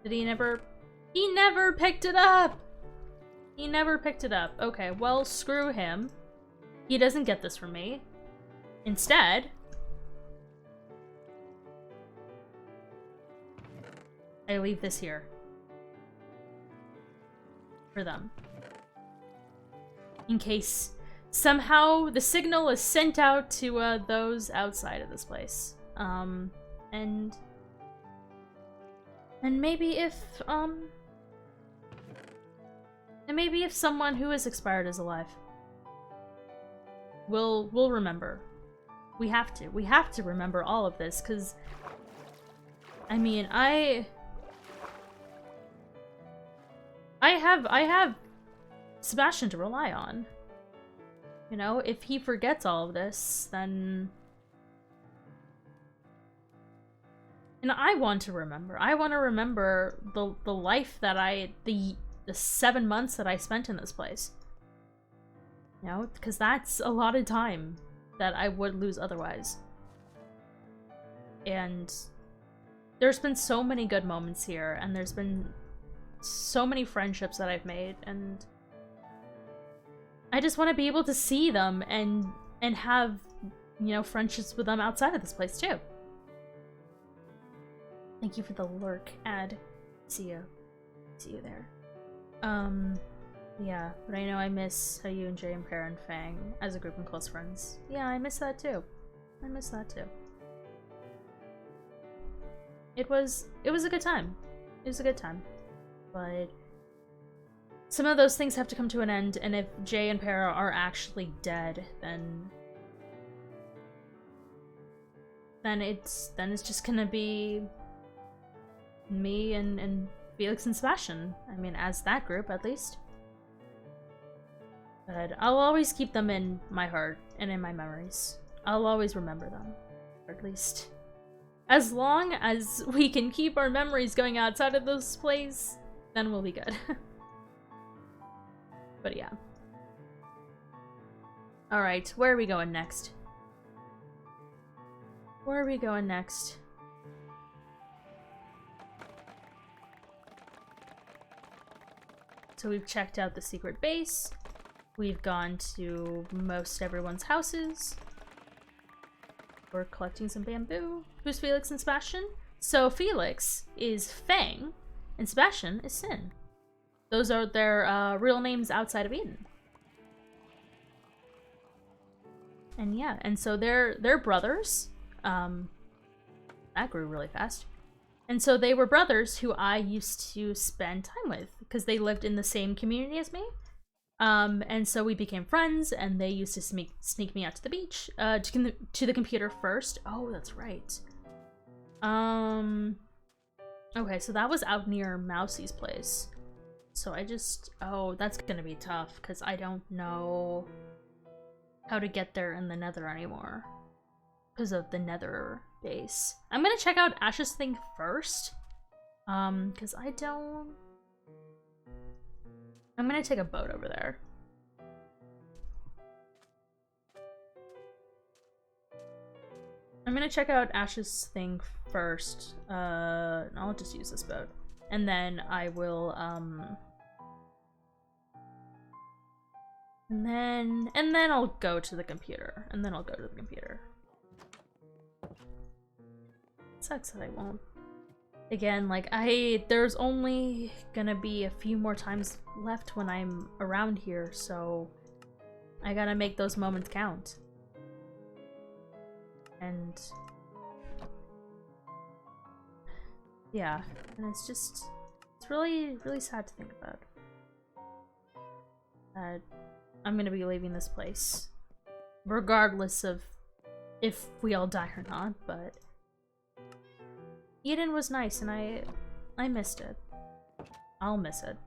Did he never... He never picked it up! He never picked it up. Okay, well, screw him. He doesn't get this from me. Instead... I leave this here. For them. In case somehow the signal is sent out to those outside of this place. And maybe if someone who is expired is alive. We'll remember. We have to remember all of this, because I mean, I have Sebastian to rely on. You know, if he forgets all of this, then... And I want to remember. I want to remember the life that the 7 months that I spent in this place. You know, because that's a lot of time that I would lose otherwise. And there's been so many good moments here, and there's been so many friendships that I've made, and I just want to be able to see them and have, you know, friendships with them outside of this place too. Thank you for the lurk ad. See you there. Yeah, but I know I miss how you and Jay and Pear and Fang as a group and close friends. Yeah, I miss that too. I miss that too. It was a good time. It was a good time. But some of those things have to come to an end, and if Jay and Pear are actually dead, then it's just gonna be me and Felix and Sebastian. I mean, as that group, at least. But I'll always keep them in my heart and in my memories. I'll always remember them. Or at least, as long as we can keep our memories going outside of this place, then we'll be good. But yeah. Alright, where are we going next? Where are we going next? So we've checked out the secret base. We've gone to most everyone's houses. We're collecting some bamboo. Who's Felix and Sebastian? So Felix is Fang, and Sebastian is Sin. Those are their real names outside of Eden. And yeah, and so they're brothers. That grew really fast. And so they were brothers who I used to spend time with because they lived in the same community as me. And so we became friends, and they used to sneak me out to the beach, to the computer first. Oh, that's right. Okay, so that was out near Mousie's place. So oh, that's gonna be tough, because I don't know how to get there in the Nether anymore. Because of the Nether base. I'm gonna check out Ash's thing first. Because I'm gonna take a boat over there. I'm gonna check out Ash's thing first. I'll just use this boat. And then I will, and then I'll go to the computer. And then I'll go to the computer. It sucks that I won't. Again, like, there's only gonna be a few more times left when I'm around here, so I gotta make those moments count. And yeah, and it's really, really sad to think about. That I'm gonna be leaving this place, regardless of if we all die or not, but Eden was nice, and I missed it. I'll miss it.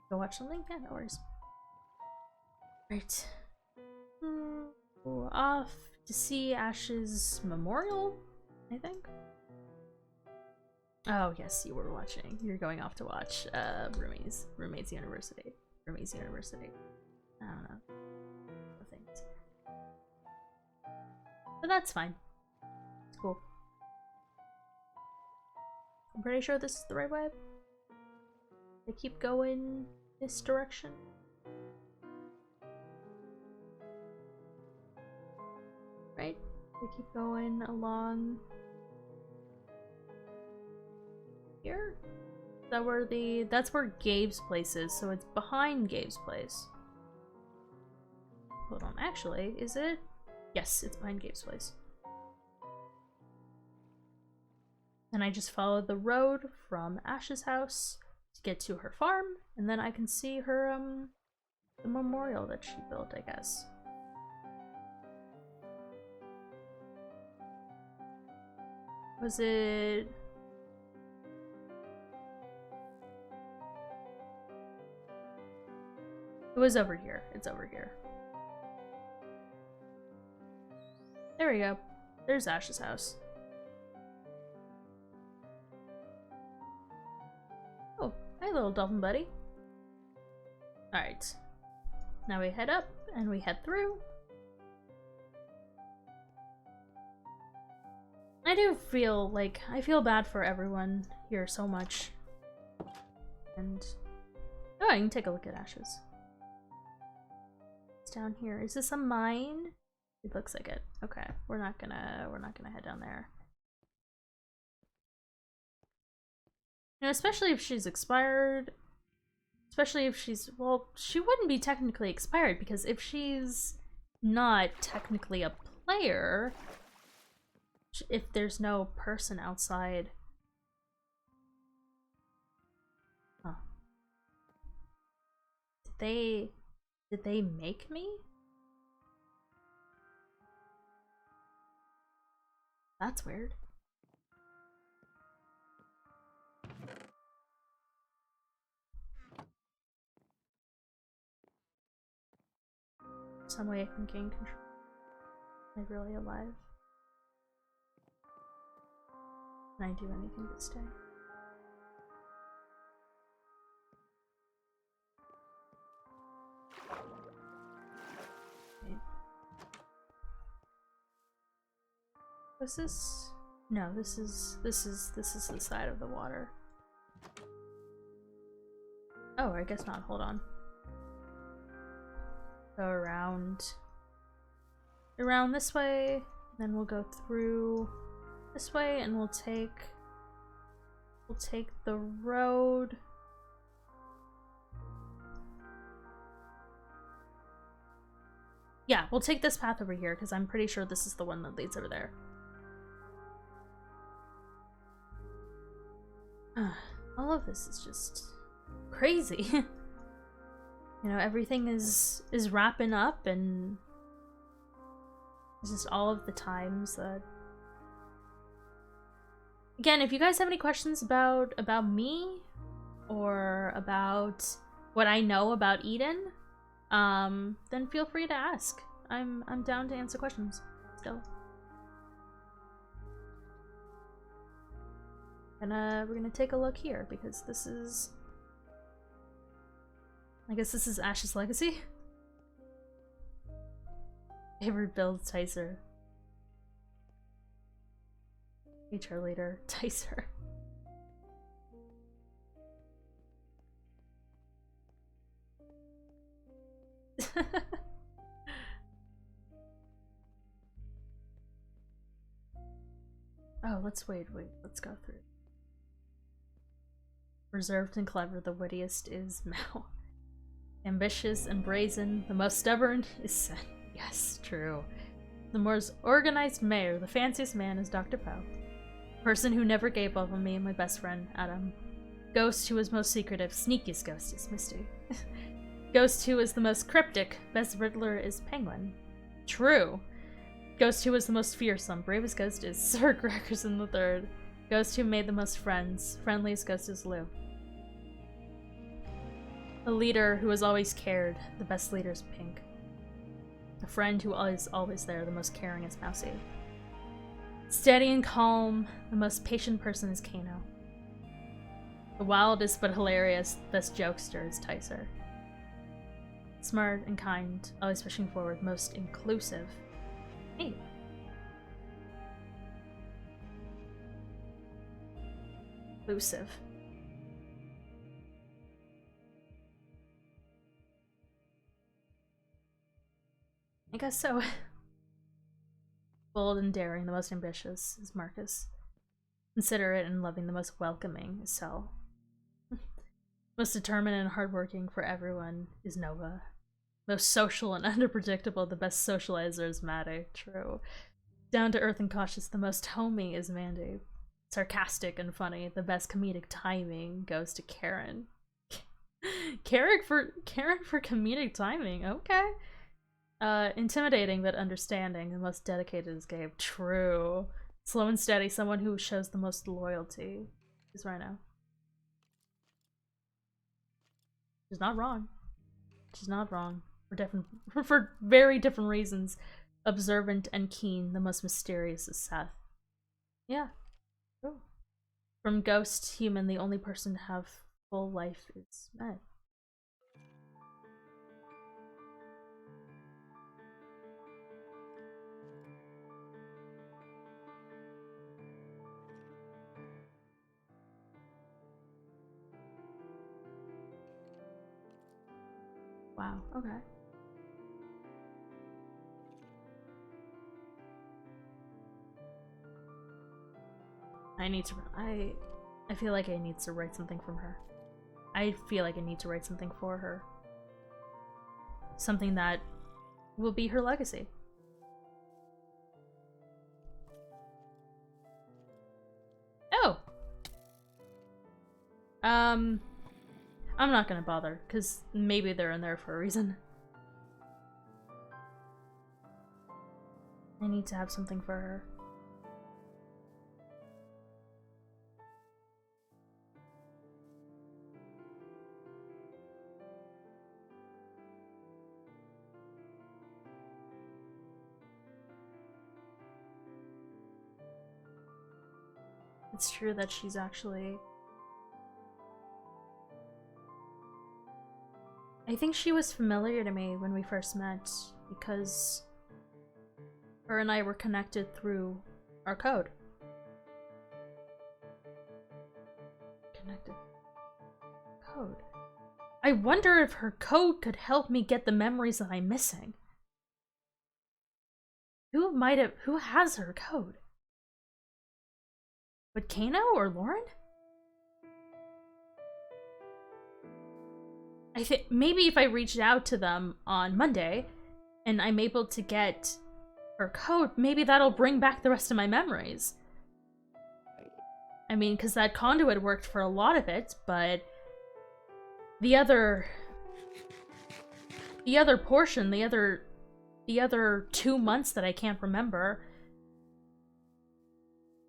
Go watch something? Yeah, no worries. Right. Off to see Ash's memorial, I think. Oh, yes, you were watching. You're going off to watch Roommates University. Roommates University. I don't know. No thanks. But that's fine. It's cool. I'm pretty sure this is the right way. They keep going this direction. Right? They keep going along here? Is that where that's where Gabe's place is, so it's behind Gabe's place. Hold on, actually, is it? Yes, it's behind Gabe's place. And I just followed the road from Ash's house to get to her farm, and then I can see her, the memorial that she built, I guess. Was it... It was over here. It's over here. There we go. There's Ash's house. Oh, hi little dolphin buddy. Alright. Now we head up and we head through. I do feel like, I feel bad for everyone here so much. And, oh, I can take a look at Ash's. It's down here. Is this a mine? It looks like it. Okay, we're not gonna head down there. You know, especially if she's expired. Especially if she's, well, she wouldn't be technically expired because if she's not technically a player, if there's no person outside. Huh. Did they make me? That's weird. Some way I can gain control. Am I really alive? Can I do anything to stay? Okay. Was this? No, this is the side of the water. Oh, I guess not. Hold on. Go around this way, then we'll go through this way, and we'll take the road. Yeah, we'll take this path over here because I'm pretty sure this is the one that leads over there. All of this is just crazy. You know, everything is wrapping up, and it's just all of the times that... Again, if you guys have any questions about me or about what I know about Eden, then feel free to ask. I'm down to answer questions still. And we're gonna take a look here because this is... I guess this is Ash's legacy. Favorite build, Tyser. HR leader, Tyser. Oh, let's wait, let's go through. Reserved and clever, the wittiest is Mao. Ambitious and brazen, the most stubborn is Sen. Yes, true. The most organized mayor, the fanciest man is Dr. Poe. Person who never gave up on me and my best friend, Adam. Ghost who is most secretive, sneakiest ghost is Misty. Ghost who is the most cryptic, best riddler is Penguin. True. Ghost who was the most fearsome. Bravest ghost is Sir Gregerson III. Ghost who made the most friends. Friendliest ghost is Lou. A leader who has always cared. The best leader is Pink. A friend who is always there. The most caring is Mousy. Steady and calm. The most patient person is Kano. The wildest but hilarious, best jokester is Tyser. Smart and kind. Always pushing forward. Most inclusive. Hey. Inclusive. I guess so. Bold and daring, the most ambitious is Marcus. Considerate and loving, the most welcoming is Cell. Most determined and hardworking for everyone is Nova. Most social and unpredictable, the best socializer is Maddie. True. Down to earth and cautious, the most homey is Mandy. Sarcastic and funny, the best comedic timing goes to Karen. Karen for comedic timing, okay. Intimidating but understanding, the most dedicated is Gabe. True. Slow and steady, someone who shows the most loyalty is Rhino. She's not wrong. She's not wrong. For very different reasons. Observant and keen, the most mysterious is Seth. Yeah. True. From ghost to human, the only person to have full life is Meg. Wow, okay. I feel like I need to write something from her. I feel like I need to write something for her. Something that will be her legacy. Oh! I'm not gonna bother, because maybe they're in there for a reason. I need to have something for her. It's true that she's actually... I think she was familiar to me when we first met, because her and I were connected through our code. Connected. Code. I wonder if her code could help me get the memories that I'm missing. Who has her code? Would Kano or Lauren? I think maybe if I reached out to them on Monday and I'm able to get her code, maybe that'll bring back the rest of my memories. I mean, because that conduit worked for a lot of it, but the other portion, the other 2 months that I can't remember,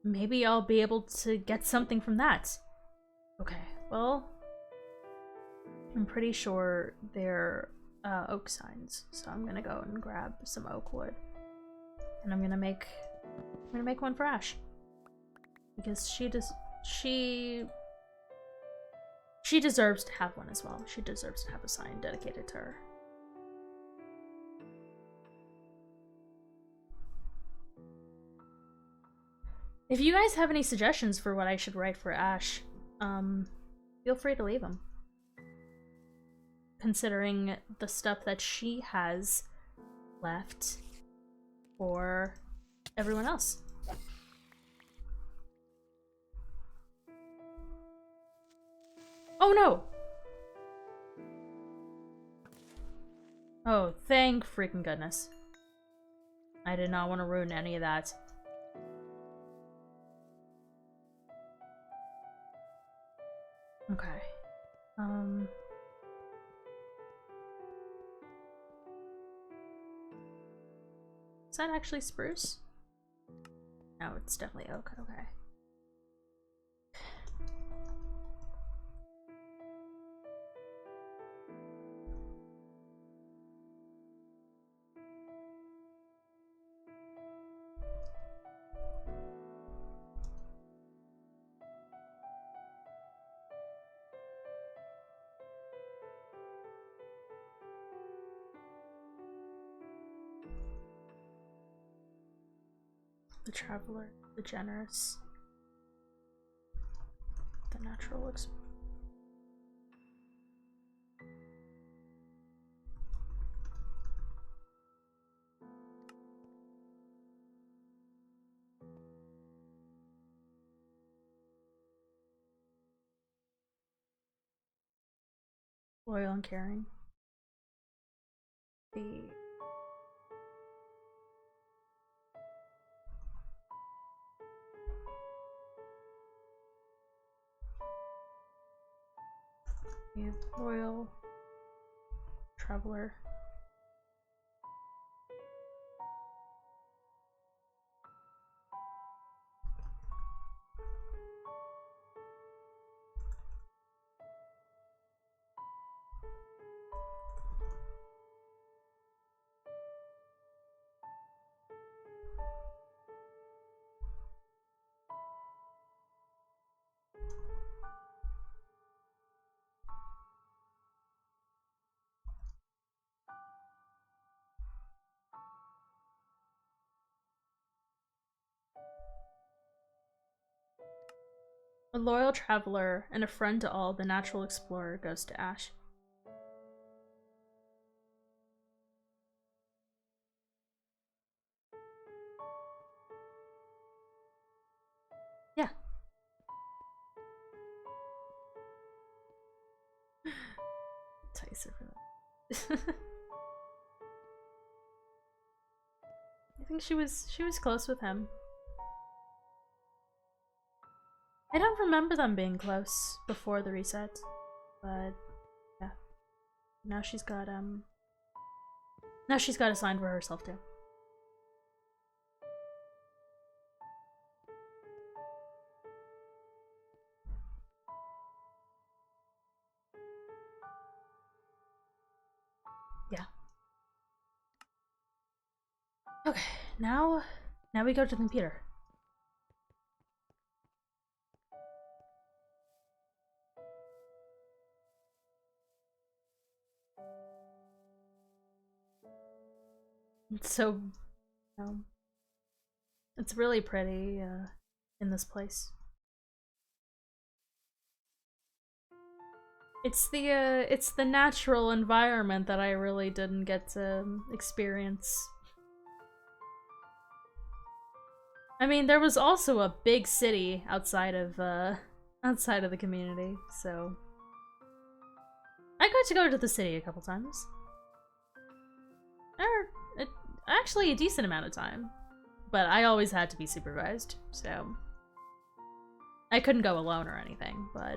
maybe I'll be able to get something from that. Okay, well, I'm pretty sure they're oak signs, so I'm gonna go and grab some oak wood, and I'm gonna make one for Ash, because she deserves to have one as well. She deserves to have a sign dedicated to her. If you guys have any suggestions for what I should write for Ash, feel free to leave them. Considering the stuff that she has left for everyone else. Oh no! Oh, thank freaking goodness. I did not want to ruin any of that. Okay. Is that actually spruce? No, it's definitely oak. Okay. The traveler, the generous, the natural explorer. Loyal and caring. The loyal traveler. A loyal traveler and a friend to all, the natural explorer goes to Ash. Yeah. Tyson for that. I think she was close with him. I don't remember them being close before the reset, but yeah. Now she's got a sign for herself too. Yeah. Okay, now we go to the computer. It's so, it's really pretty in this place. It's the natural environment that I really didn't get to experience. I mean, there was also a big city outside of the community, so I got to go to the city a couple times. Actually a decent amount of time. But I always had to be supervised, so I couldn't go alone or anything, but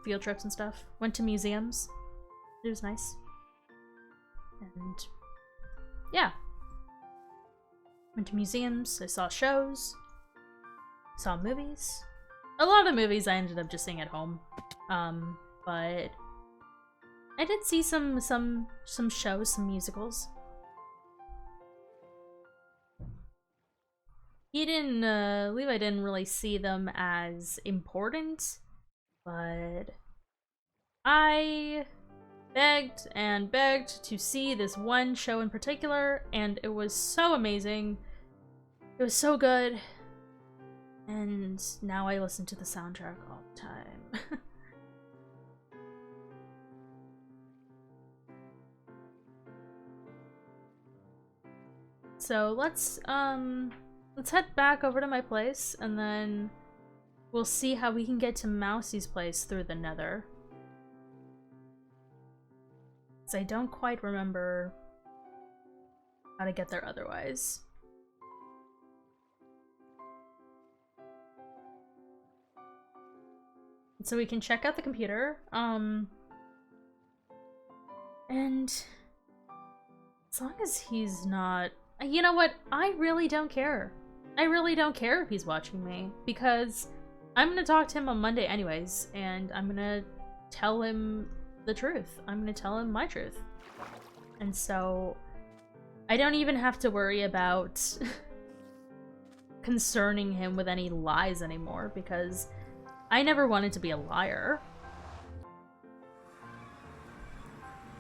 field trips and stuff. Went to museums. It was nice. And yeah. Went to museums, I saw shows, saw movies. A lot of movies I ended up just seeing at home. But I did see some shows, some musicals. Levi didn't really see them as important, but I begged and begged to see this one show in particular, and it was so amazing. It was so good, and now I listen to the soundtrack all the time. So let's head back over to my place, and then we'll see how we can get to Mousie's place through the Nether. Because I don't quite remember how to get there otherwise. So we can check out the computer, and as long as he's not you know what? I really don't care. I really don't care if he's watching me, because I'm gonna talk to him on Monday anyways, and I'm gonna tell him the truth. I'm gonna tell him my truth. And so I don't even have to worry about concerning him with any lies anymore, because I never wanted to be a liar.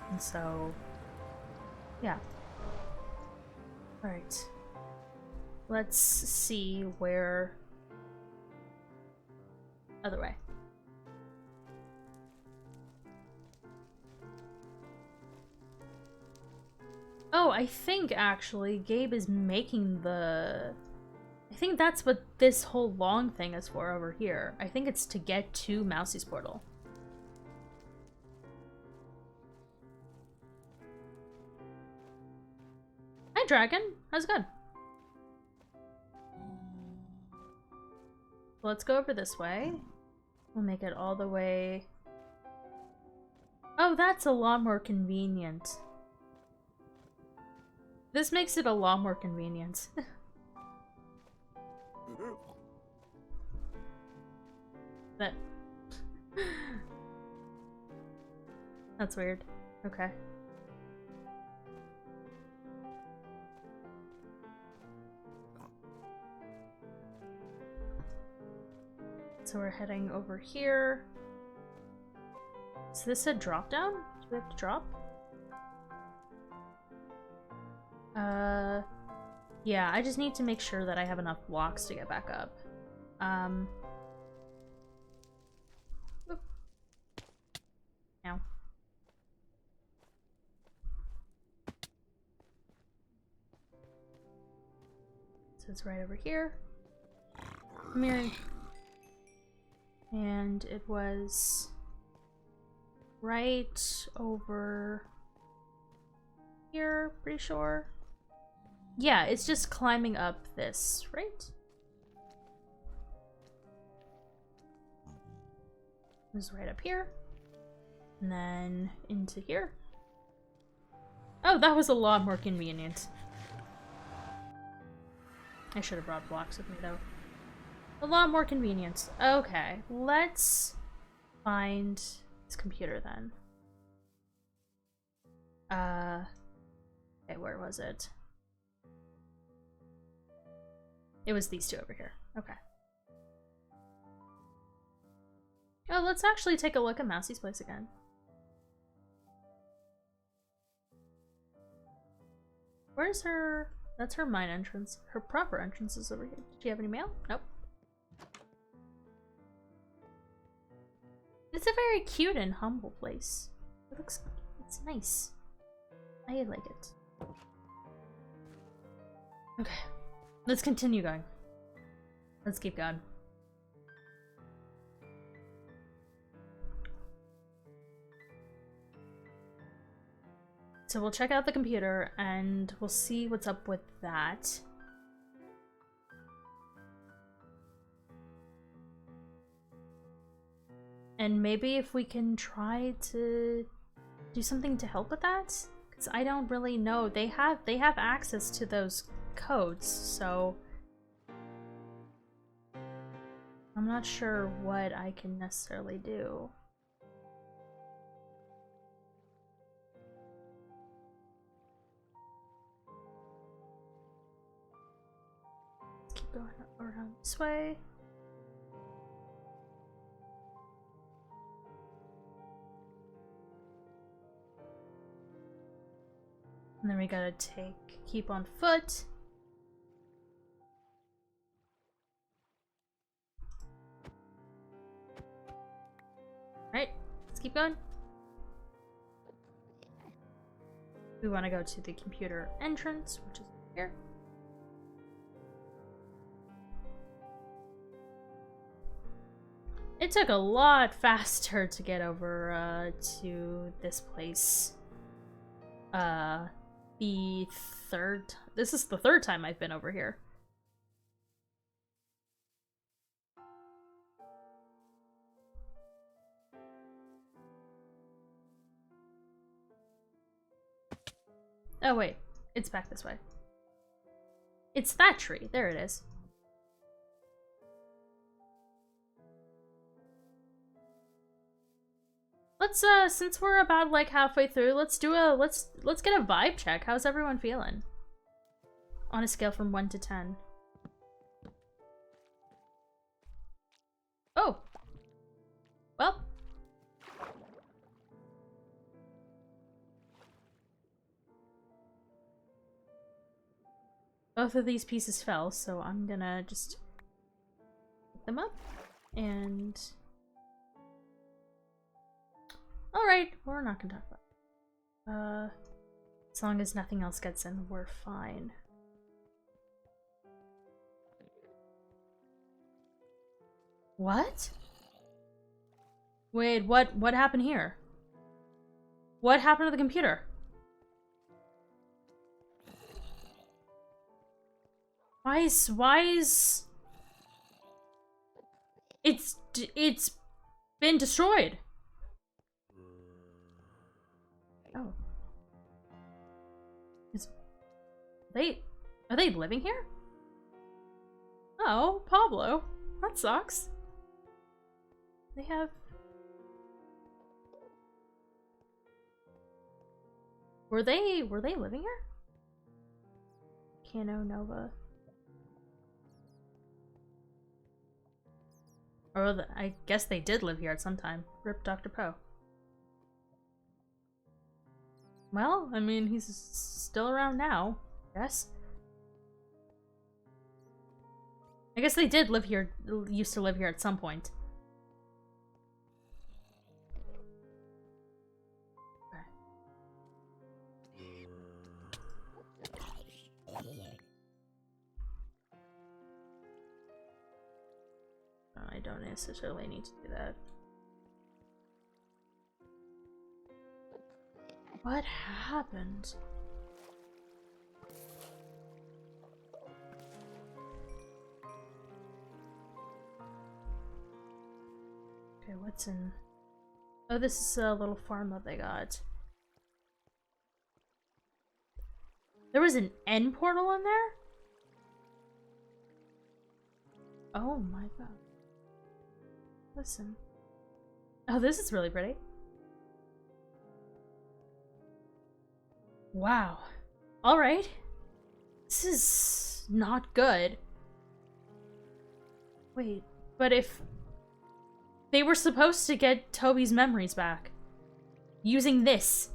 And so, yeah. Alright. Let's see where... Other way. Oh, I think, actually, Gabe is making the... I think that's what this whole long thing is for over here. I think it's to get to Mousie's portal. Hi, Dragon. How's it going? Let's go over this way. We'll make it all the way... Oh, that's a lot more convenient. This makes it a lot more convenient. That... That's weird. Okay. So we're heading over here. Is this a drop down? Do we have to drop? Yeah, I just need to make sure that I have enough blocks to get back up. Whoop. Now. So it's right over here. Come here. And it was right over here, pretty sure. Yeah, it's just climbing up this, right? It was right up here. And then into here. Oh, that was a lot more convenient. I should have brought blocks with me, though. A lot more convenient. Okay, let's find this computer then. Okay, where was it? It was these two over here. Okay. Oh, let's actually take a look at Mousie's place again. Where's her... That's her mine entrance. Her proper entrance is over here. Did she have any mail? Nope. It's a very cute and humble place. It looks... It's nice. I like it. Okay. Let's continue going. Let's keep going. So we'll check out the computer and we'll see what's up with that. And maybe if we can try to do something to help with that? Because I don't really know. They have access to those codes, so I'm not sure what I can necessarily do. Let's keep going around this way. And then we gotta keep on foot. Alright, let's keep going. We want to go to the computer entrance, which is here. It took a lot faster to get over to this place. This is the third time I've been over here. Oh wait, it's back this way. It's that tree. There it is. Let's since we're about like halfway through, let's do a let's get a vibe check. How's everyone feeling? On a scale from 1 to 10. Oh. Well. Both of these pieces fell, so I'm gonna just pick them up and... Alright, we're not gonna talk about it. As long as nothing else gets in, we're fine. What? Wait, what happened here? What happened to the computer? Why is it's been destroyed. Oh. Are they living here? Oh, Pablo. That sucks. They have... Were they living here? Cano Nova. Or I guess they did live here at some time. Rip Dr. Poe. Well, I mean, he's still around now, yes? I guess they did live here, used to live here at some point. I don't necessarily need to do that. What happened? Okay, what's in... Oh, this is a little farm that they got. There was an end portal in there? Oh my god. Listen. Oh, this is really pretty. Wow. Alright. This is not good. Wait, but if they were supposed to get Toby's memories back using this,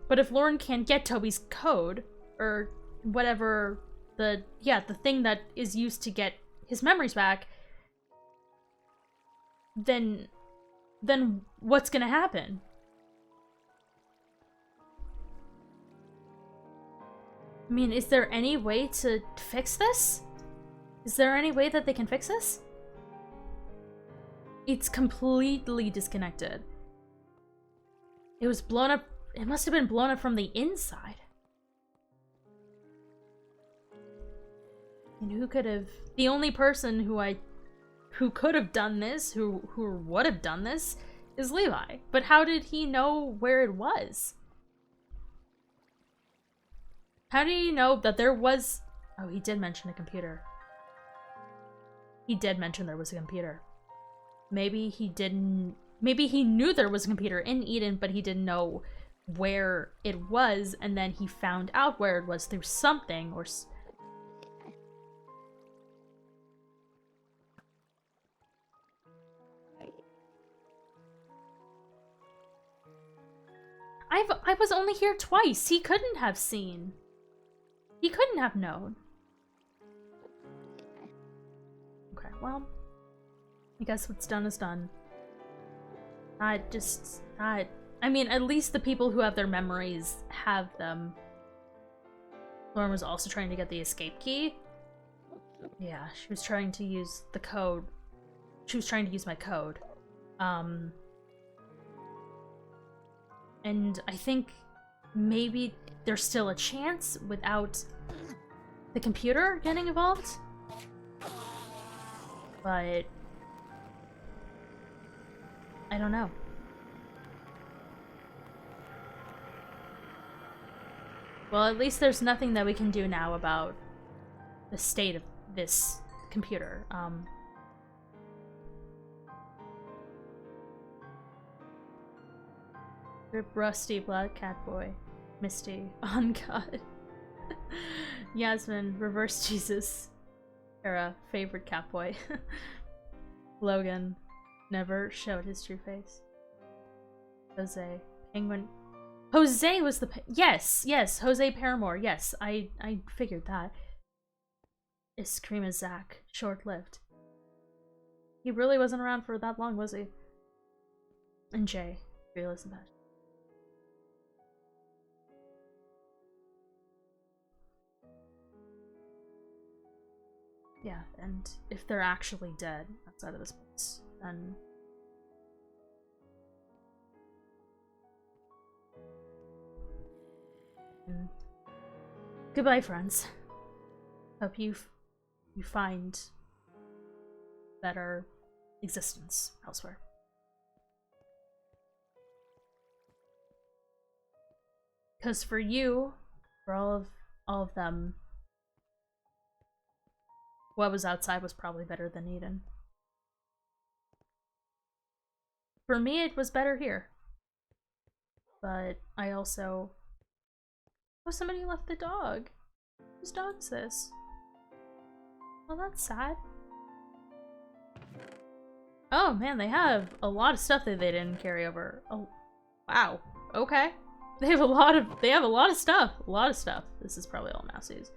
but if Lauren can't get Toby's code, or whatever the thing that is used to get his memories back, then what's gonna happen? I mean, is there any way to fix this? Is there any way that they can fix this? It's completely disconnected. It was blown up. It must have been blown up from the inside. And who could have... The only person who could have done this, who would have done this, is Levi. But how did he know where it was? How did he know that there was... Oh, he did mention a computer. He did mention there was a computer. Maybe he didn't... Maybe he knew there was a computer in Eden, but he didn't know where it was, and then he found out where it was through something, or... I was only here twice. He couldn't have seen. He couldn't have known. Okay, well, I guess what's done is done. I mean, at least the people who have their memories have them. Lauren was also trying to get the escape key. Yeah, she was trying to use the code. She was trying to use my code. And I think maybe there's still a chance without the computer getting involved. But I don't know. Well, at least there's nothing that we can do now about the state of this computer. Rip Rusty, Black Cat Boy, Misty, On God, Yasmin, Reverse Jesus, Kara, Favorite Cat Boy, Logan, never showed his true face, Jose, Penguin. Jose was the yes, Jose Paramore. Yes, I figured that. Is Scream as Zach, short-lived. He really wasn't around for that long, was he? And Jay, Fearless and Passion. Yeah, and if they're actually dead outside of this place, then goodbye, friends. Hope you find better existence elsewhere. Because for you, for all of them, what was outside was probably better than Eden. For me, it was better here. But I also... Oh, somebody left the dog. Whose dog is this? Well, that's sad. Oh man, they have a lot of stuff that they didn't carry over. Oh, wow. Okay. They have a lot of stuff. A lot of stuff. This is probably all Mousy's.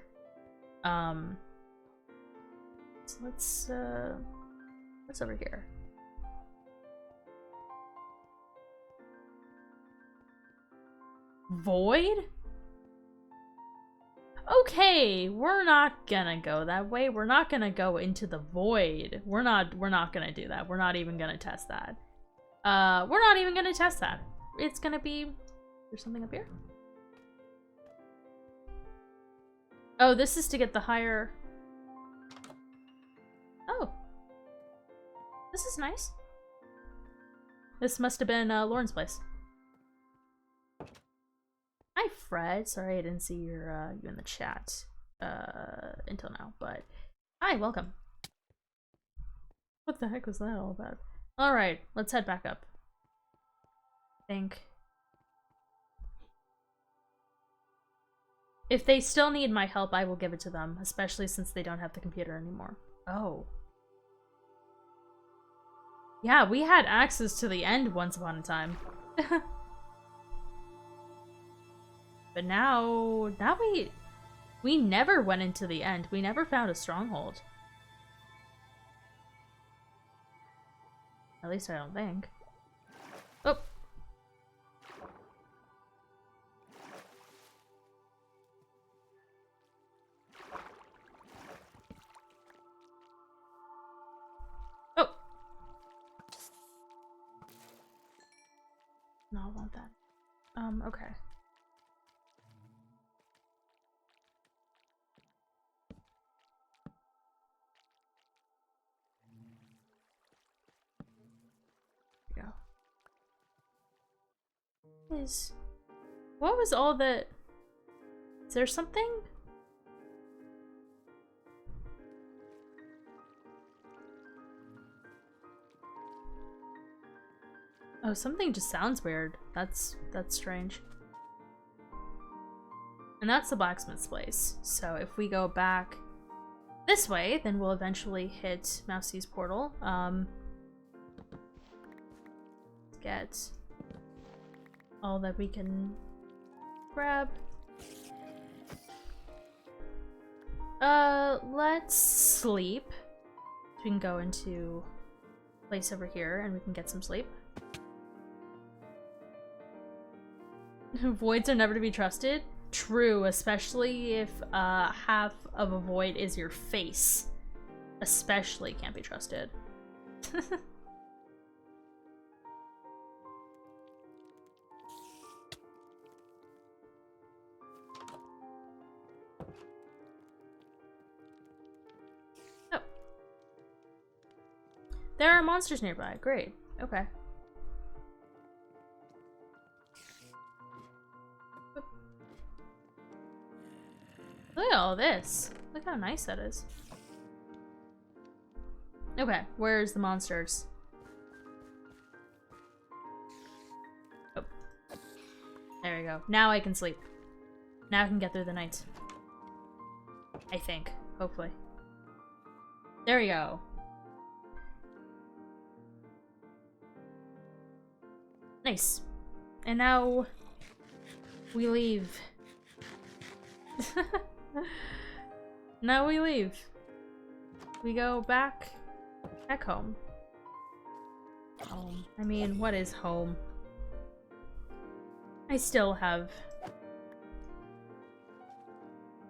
So let's what's over here? Void? Okay, we're not gonna go that way. We're not gonna go into the void. We're not gonna do that. We're not even gonna test that. We're not even gonna test that. It's gonna be... There's something up here? Oh, this is to get the higher... Oh. This is nice. This must have been Lauren's place. Hi, Fred. Sorry I didn't see your you in the chat until now, but hi, welcome. What the heck was that all about? Alright, let's head back up. I think. If they still need my help, I will give it to them, especially since they don't have the computer anymore. Oh. Yeah, we had access to the end once upon a time. But now we never went into the end. We never found a stronghold. At least I don't think. Oh. Oh. No, I want that. Okay. What was all the... Is there something? Oh, something just sounds weird. That's strange. And that's the blacksmith's place. So if we go back this way, then we'll eventually hit Mousy's portal. Get all that we can grab. Let's sleep. We can go into a place over here and we can get some sleep. Voids are never to be trusted. True, especially if half of a void is your face. Especially can't be trusted. There are monsters nearby. Great. Okay. all this. Look how nice that is. Okay, where's the monsters? Oh. There we go. Now I can sleep. Now I can get through the night. I think. Hopefully. There we go. Nice. And now we leave. Now we leave. We go back home. Home. I mean, what is home? I still have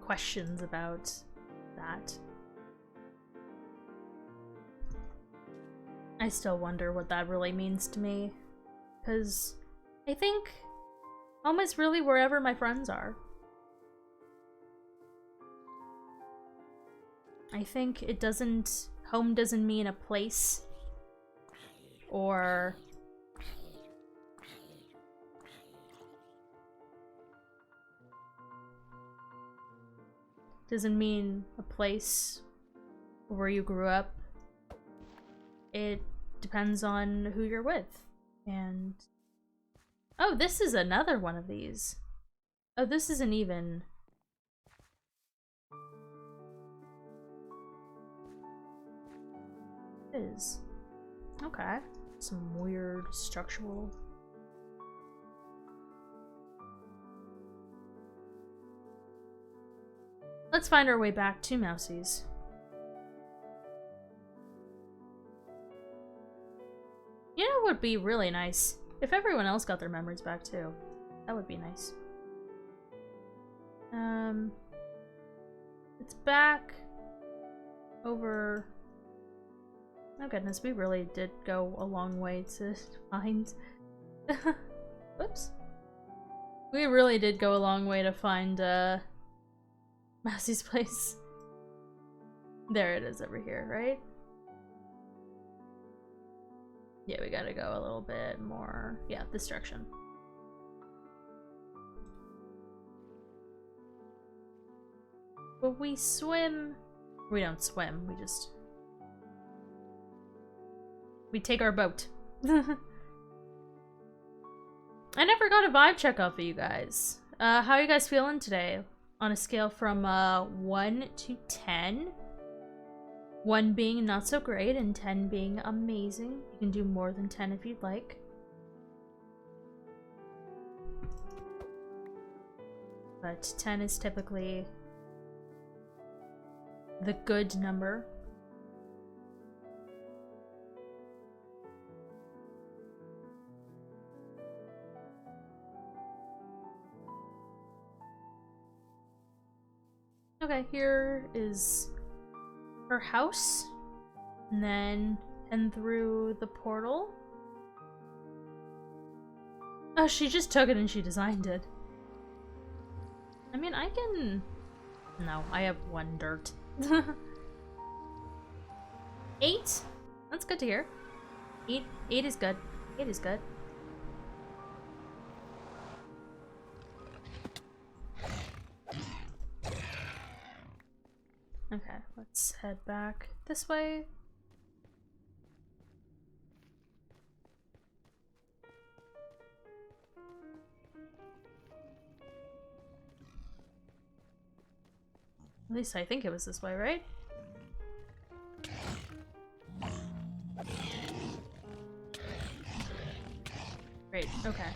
questions about that. I still wonder what that really means to me. Because I think home is really wherever my friends are. I think it doesn't... Home doesn't mean a place. Or... doesn't mean a place where you grew up. It depends on who you're with. And... oh, this is another one of these. Oh, this isn't even... it is. Okay. Some weird structural... let's find our way back to Mousie's. You know what would be really nice? If everyone else got their memories back too. That would be nice. It's back over... oh goodness, we really did go a long way to find... whoops. We really did go a long way to find, Massey's place. There it is over here, right? Yeah, we gotta go a little bit more. Yeah, this direction. But we swim. We don't swim, we just... we take our boat. I never got a vibe check off of you guys. How are you guys feeling today? On a scale from 1 to 10. 1 being not so great and 10 being amazing. You can do more than 10 if you'd like. But 10 is typically the good number. Okay, here is her house, and then head through the portal. Oh, she just took it and she designed it. I mean, I can... no, I have 1 dirt. 8? That's good to hear. 8 is good. 8 is good. Okay, let's head back this way. At least I think it was this way, right? Great, okay.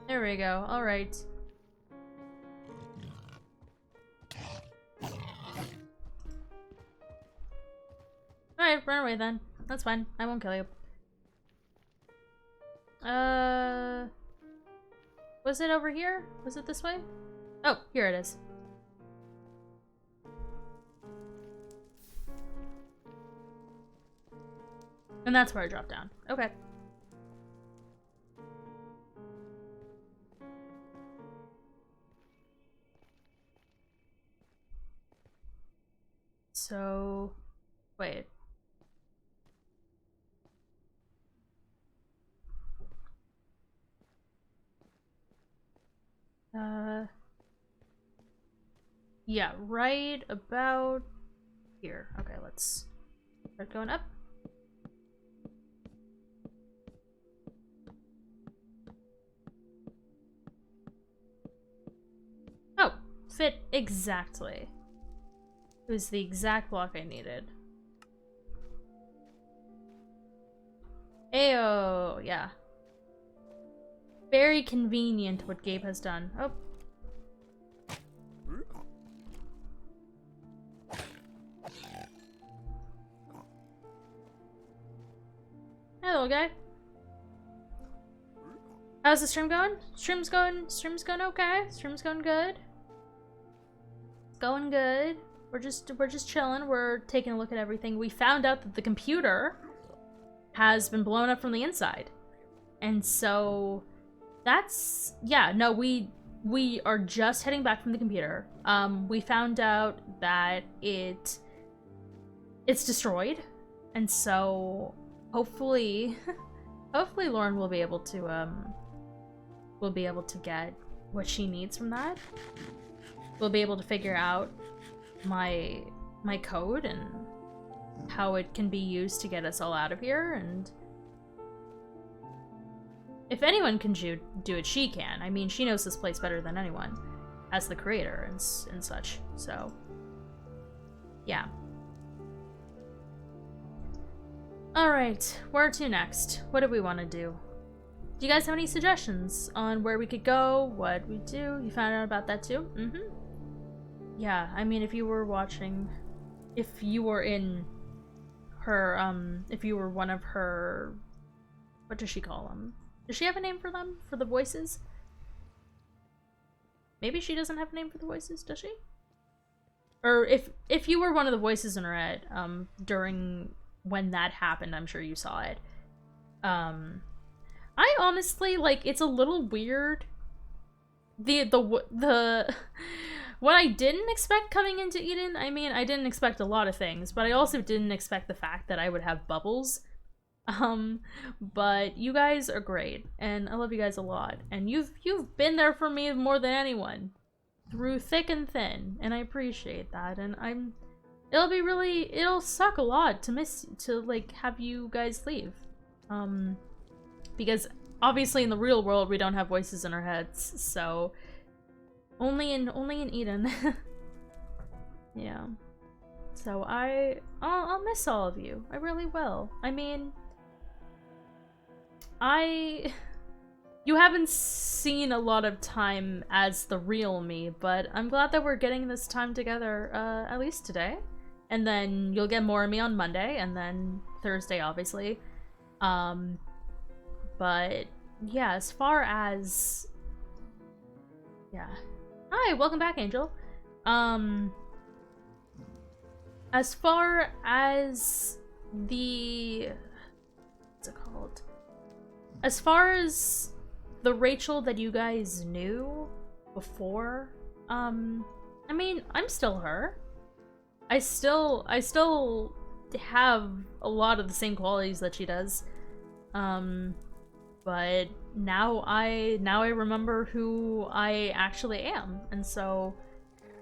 There we go, alright. Alright, run away then. That's fine, I won't kill you. Was it over here? Was it this way? Oh, here it is. And that's where I dropped down. Okay. So, wait. Yeah, right about here. Okay, let's start going up. Oh, fit exactly. It was the exact block I needed. Ayo, yeah. Very convenient what Gabe has done. Oh. Hello, guy. How's the stream going? Stream's going okay. Stream's going good. Going good. We're just chilling. We're taking a look at everything. We found out that the computer has been blown up from the inside. And so that's, yeah, no, we are just heading back from the computer. We found out that it's destroyed. And so hopefully hopefully Lauren will be able to get what she needs from that. We'll be able to figure out my code and how it can be used to get us all out of here, and if anyone can do it, she can. I mean, she knows this place better than anyone, as the creator and such, so yeah. Alright, where to next? What do we want to do? Do you guys have any suggestions on where we could go, what we do? You found out about that too? Mm-hmm. Yeah, I mean, if you were watching, if you were in her, if you were one of her, what does she call them? Does she have a name for them? For the voices? Maybe she doesn't have a name for the voices, does she? Or if you were one of the voices in her head, during when that happened, I'm sure you saw it. I honestly, like, it's a little weird. What I didn't expect coming into Eden, I mean, I didn't expect a lot of things, but I also didn't expect the fact that I would have bubbles. But you guys are great, and I love you guys a lot, and you've been there for me more than anyone, through thick and thin, and I appreciate that, and it'll suck a lot to like have you guys leave, because obviously in the real world we don't have voices in our heads, so only in Eden. Yeah. So I'll miss all of you. I really will. I mean, you haven't seen a lot of time as the real me, but I'm glad that we're getting this time together, at least today. And then you'll get more of me on Monday, and then Thursday, obviously. But yeah, as far as, yeah. Hi, welcome back, Angel. As far as the, what's it called? As far as the Rachel that you guys knew before, I mean, I'm still her. I still have a lot of the same qualities that she does. But now I remember who I actually am, and so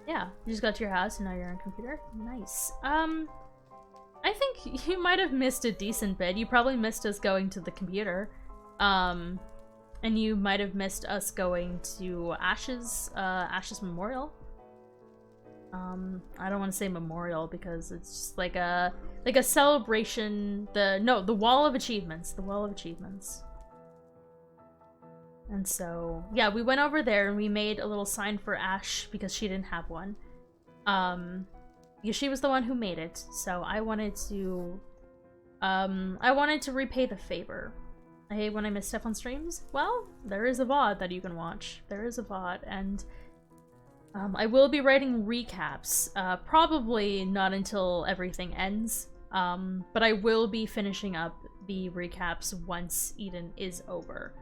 yeah, you just got to your house and now you're on computer. Nice. I think you might have missed a decent bit. You probably missed us going to the computer, and you might have missed us going to Ash's memorial. I don't want to say memorial because it's just like a celebration. The wall of achievements. The wall of achievements. And so, yeah, we went over there and we made a little sign for Ash because she didn't have one. Because she was the one who made it, so I wanted to repay the favor. I hate when I miss stuff on streams. Well, there is a VOD that you can watch. There is a VOD, and I will be writing recaps. Probably not until everything ends, but I will be finishing up the recaps once Eden is over.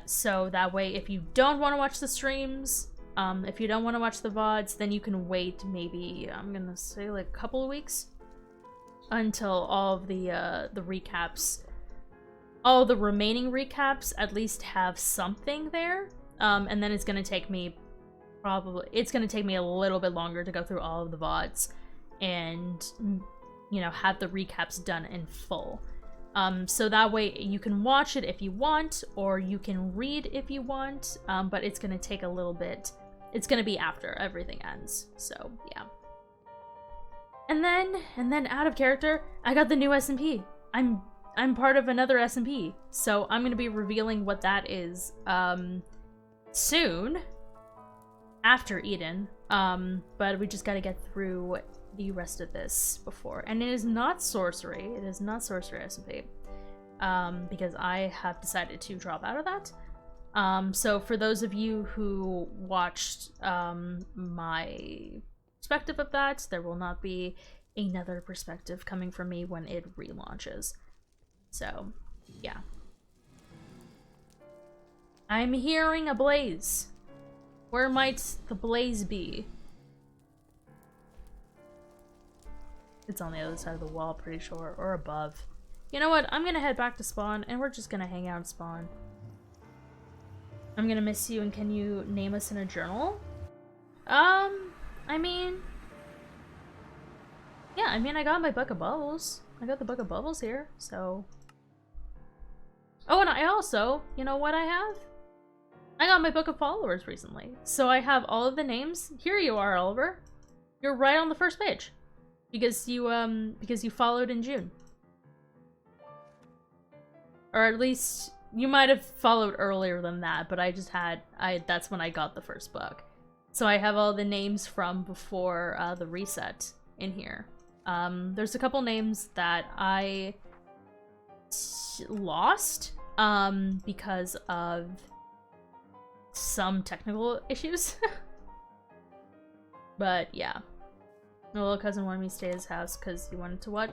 So that way, if you don't want to watch the streams, if you don't want to watch the VODs, then you can wait maybe, I'm gonna say like a couple of weeks until all of the recaps, all the remaining recaps at least have something there. And then it's gonna take me probably, it's gonna take me a little bit longer to go through all of the VODs and, you know, have the recaps done in full. So that way you can watch it if you want, or you can read if you want, but it's gonna take a little bit. It's gonna be after everything ends, so yeah. And then out of character, I got the new SMP. I'm part of another SMP, so I'm gonna be revealing what that is soon, after Eden. But we just gotta get through the rest of this before. And it is not sorcery. It is not sorcery SMP, because I have decided to drop out of that. So for those of you who watched my perspective of that, there will not be another perspective coming from me when it relaunches. So, yeah. I'm hearing a blaze. Where might the blaze be? It's on the other side of the wall, pretty sure, or above. You know what? I'm gonna head back to spawn, and we're just gonna hang out and spawn. I'm gonna miss you, and can you name us in a journal? I mean... Yeah, I mean, I got my Book of Bubbles. I got the Book of Bubbles here, so... Oh, and I also, you know what I have? I got my Book of Followers recently. So I have all of the names. Here you are, Oliver. You're right on the first page. Because you followed in June. Or at least, you might have followed earlier than that, but I just had, that's when I got the first book. So I have all the names from before the reset in here. There's a couple names that I lost because of some technical issues. But yeah. My little cousin wanted me to stay at his house because he wanted to watch.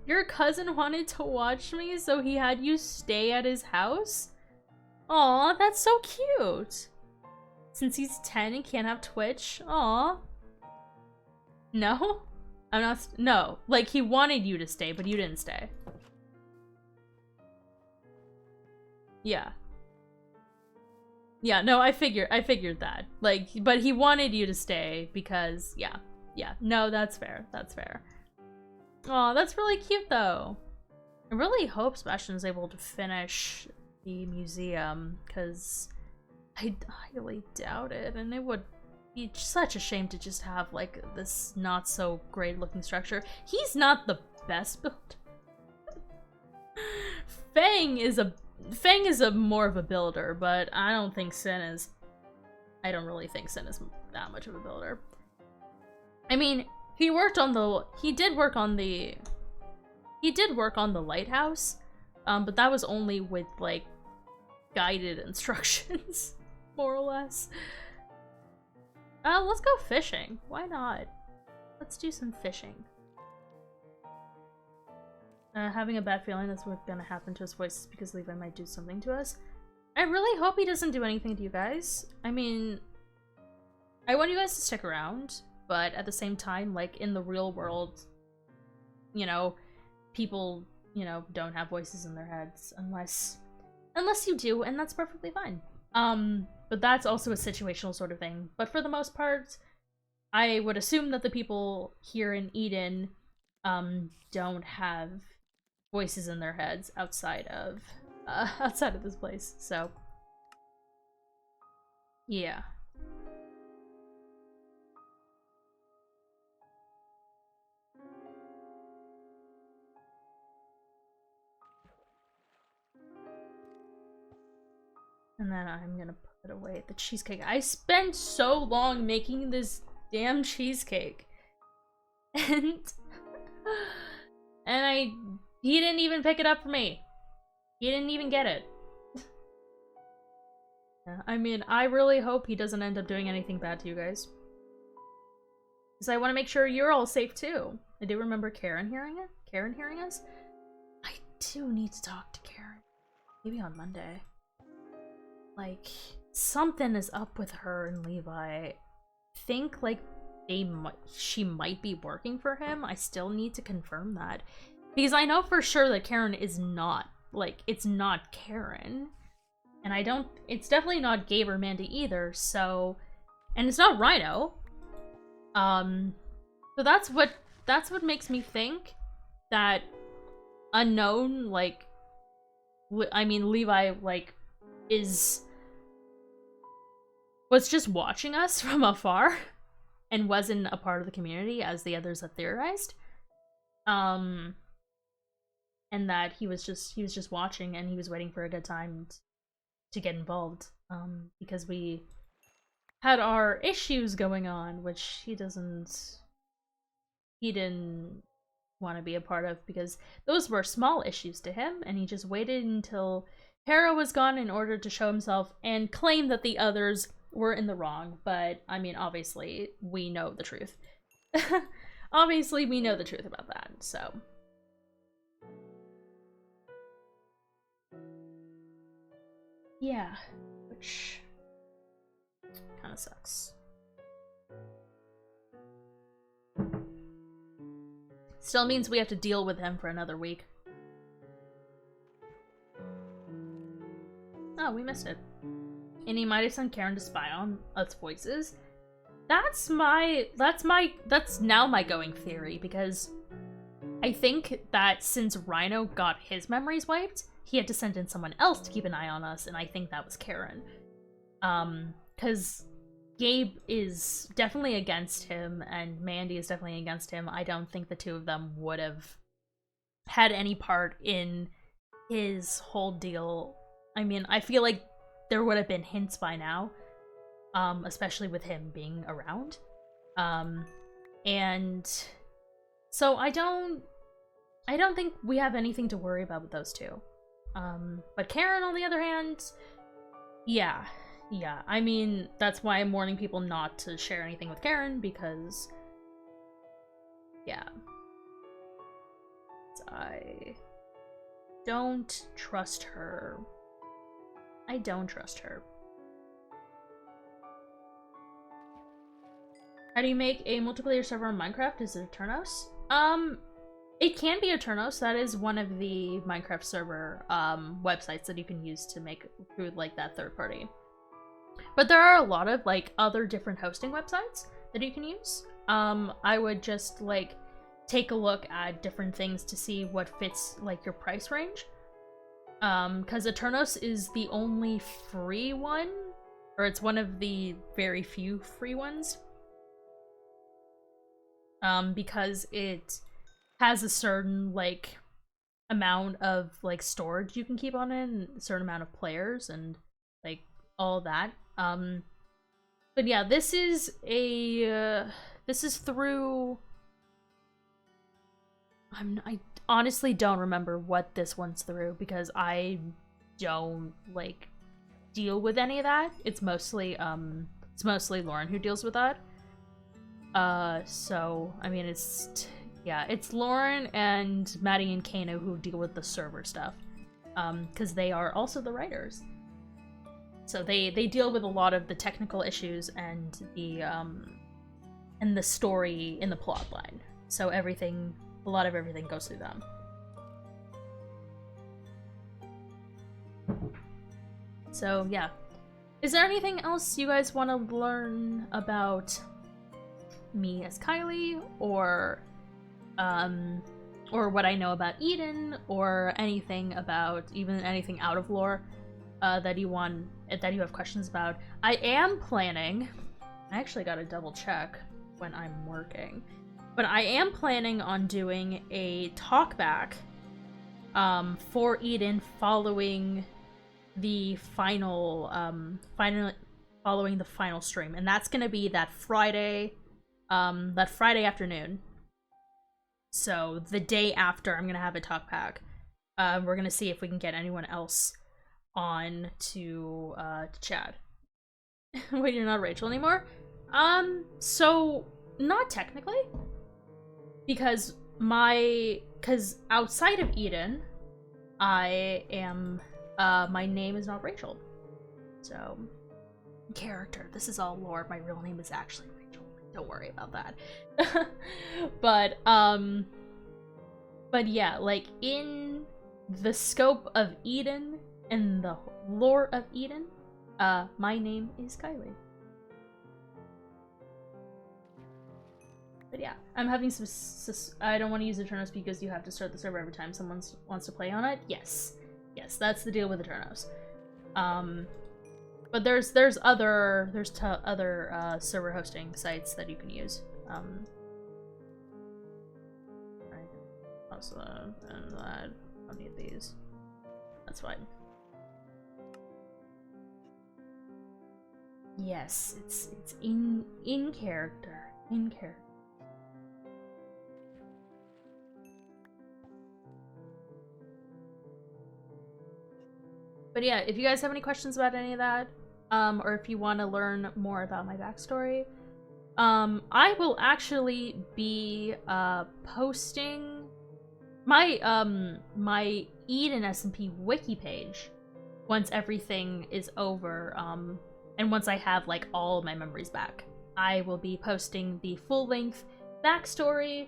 Your cousin wanted to watch me, so he had you stay at his house? Aw, that's so cute. Since he's 10 and can't have Twitch. Aw. No? I'm not. No. Like, he wanted you to stay, but you didn't stay. Yeah. Yeah, no, I figured that. Like, but he wanted you to stay because, yeah. Yeah, no, that's fair. That's fair. Aw, that's really cute, though. I really hope Sebastian is able to finish the museum, because I highly doubt it, and it would be such a shame to just have, like, this not-so-great-looking structure. He's not the best builder. Fang is a more of a builder, but I don't think Sin is. I don't really think Sin is that much of a builder. I mean, he did work on the lighthouse, but that was only with, like, guided instructions, more or less. Let's go fishing. Why not? Let's do some fishing. Having a bad feeling that's what's gonna happen to his voice because Levi might do something to us. I really hope he doesn't do anything to you guys. I mean, I want you guys to stick around, but at the same time, like, in the real world, you know, people, you know, don't have voices in their heads unless you do, and that's perfectly fine. But that's also a situational sort of thing. But for the most part, I would assume that the people here in Eden don't have voices in their heads outside of this place. So yeah. And then I'm gonna put away the cheesecake. I spent so long making this damn cheesecake. And he didn't even pick it up for me. He didn't even get it. Yeah, I mean, I really hope he doesn't end up doing anything bad to you guys. Because I want to make sure you're all safe too. I do remember Karen hearing us. I do need to talk to Karen. Maybe on Monday. Like, something is up with her and Levi. I think, like, she might be working for him. I still need to confirm that. Because I know for sure that Karen is not, like, it's not Karen. And it's definitely not Gabe or Mandy either, so And it's not Rhino. So that's what makes me think that Unknown, like, Levi, like, was just watching us from afar and wasn't a part of the community as the others had theorized. And that he was just watching, and he was waiting for a good time to get involved. Because we had our issues going on, which he didn't want to be a part of, because those were small issues to him, and he just waited until Hera was gone in order to show himself and claim that the others were in the wrong. But I mean, obviously we know the truth. Obviously we know the truth about that, so yeah, which kind of sucks. Still means we have to deal with him for another week. Oh, we missed it. And he might have sent Karen to spy on us voices. That's now my going theory, because I think that since Rhino got his memories wiped, he had to send in someone else to keep an eye on us, and I think that was Karen. Because Gabe is definitely against him, and Mandy is definitely against him. I don't think the two of them would have had any part in his whole deal. I mean, I feel like there would have been hints by now, especially with him being around. And so I don't think we have anything to worry about with those two. But Karen, on the other hand, yeah, I mean, that's why I'm warning people not to share anything with Karen, because, yeah. I don't trust her. I don't trust her. How do you make a multiplayer server on Minecraft? Is it Eternos? It can be Eternos. That is one of the Minecraft server websites that you can use to make through like that third party. But there are a lot of like other different hosting websites that you can use. I would just like take a look at different things to see what fits like your price range. Because Eternos is the only free one, or it's one of the very few free ones. Because it has a certain like amount of like storage you can keep on it, and a certain amount of players and like all that. But yeah, this is through. I honestly don't remember what this one's through, because I don't like deal with any of that. It's mostly Lauren who deals with that. So I mean, it's Lauren and Maddie and Kano who deal with the server stuff, because they are also the writers. So they deal with a lot of the technical issues and the story in the plot line. So a lot of everything goes through them. So yeah. Is there anything else you guys want to learn about me as Kylie, or what I know about Eden, or anything out of lore that you have questions about? I am planning, I actually gotta double check when I'm working, but I am planning on doing a talkback for Eden following the final stream, and that's gonna be that Friday afternoon. So the day after, I'm gonna have a talkback. We're gonna see if we can get anyone else on to chat. Wait, you're not Rachel anymore? So not technically, because outside of Eden, I am my name is not Rachel. So character. This is all lore. My real name is actually Rachel. Don't worry about that. But yeah, like in the scope of Eden and the lore of Eden, my name is Kylie. But yeah, I'm having some. I don't want to use Eternos because you have to start the server every time someone wants to play on it. Yes, that's the deal with Eternos. But there's other server hosting sites that you can use. Right. Also, and I don't need these. That's fine. Yes, it's in character. In character. But yeah, if you guys have any questions about any of that, or if you want to learn more about my backstory, I will actually be posting my my EdenSMP wiki page once everything is over, and once I have like all of my memories back. I will be posting the full-length backstory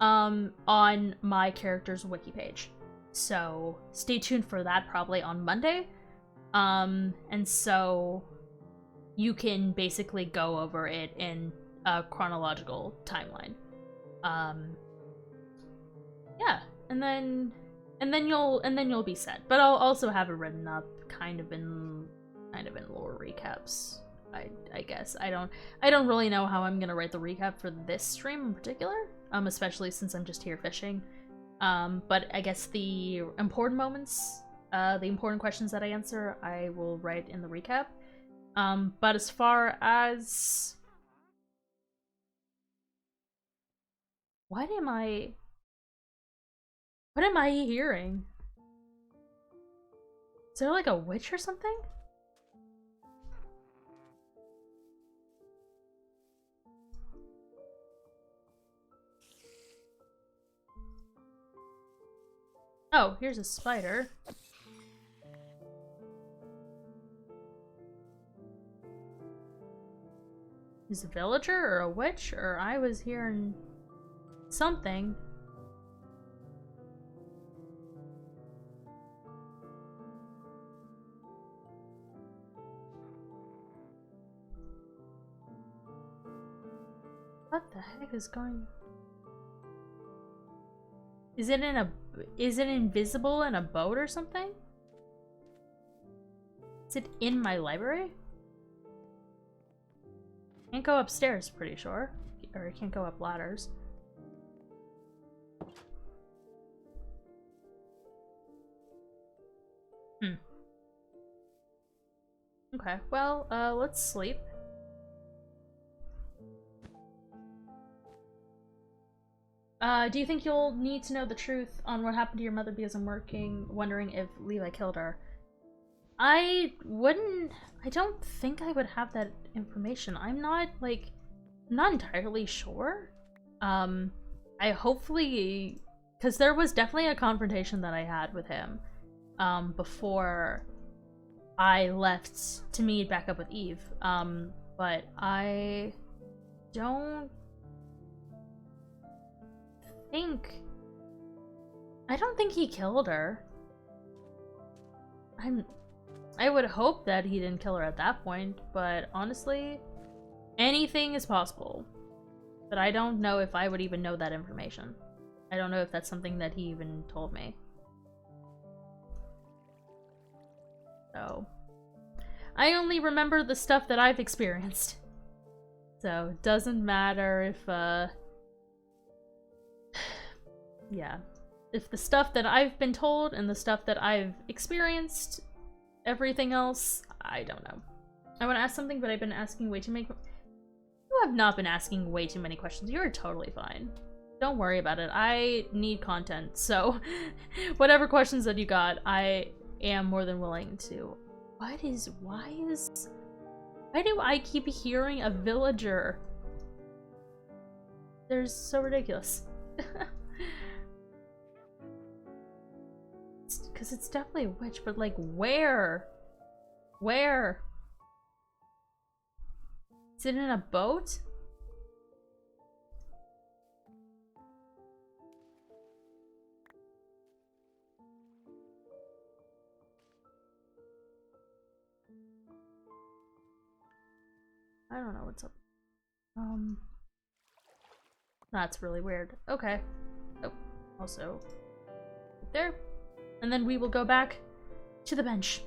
on my character's wiki page. So stay tuned for that, probably on Monday. And so you can basically go over it in a chronological timeline. Yeah, and then you'll be set. But I'll also have it written up kind of in lore recaps. I guess I don't really know how I'm gonna write the recap for this stream in particular. Especially since I'm just here fishing. But I guess the important moments, the important questions that I answer, I will write in the recap. But as far as... What am I hearing? Is there like a witch or something? Oh, here's a spider. Is a villager or a witch? Or I was hearing something. What the heck is going... Is it invisible in a boat or something? Is it in my library? Can't go upstairs, pretty sure. Or I can't go up ladders. Okay, well, let's sleep. Do you think you'll need to know the truth on what happened to your mother because I'm wondering if Levi killed her? I don't think I would have that information. I'm not entirely sure. I hopefully, because there was definitely a confrontation that I had with him, before I left to meet back up with Eve. But I don't think he killed her. I would hope that he didn't kill her at that point, but honestly, anything is possible. But I don't know if I would even know that information. I don't know if that's something that he even told me. So, I only remember the stuff that I've experienced. So, it doesn't matter if, yeah. If the stuff that I've been told and the stuff that I've experienced, everything else, I don't know. I want to ask something, but I've been asking way too many... You have not been asking way too many questions. You're totally fine. Don't worry about it. I need content, so whatever questions that you got, I am more than willing to... Why do I keep hearing a villager? They're so ridiculous. Because it's definitely a witch, but like, where? Where? Is it in a boat? I don't know what's up. That's really weird. Okay. Oh, also there. And then we will go back to the bench.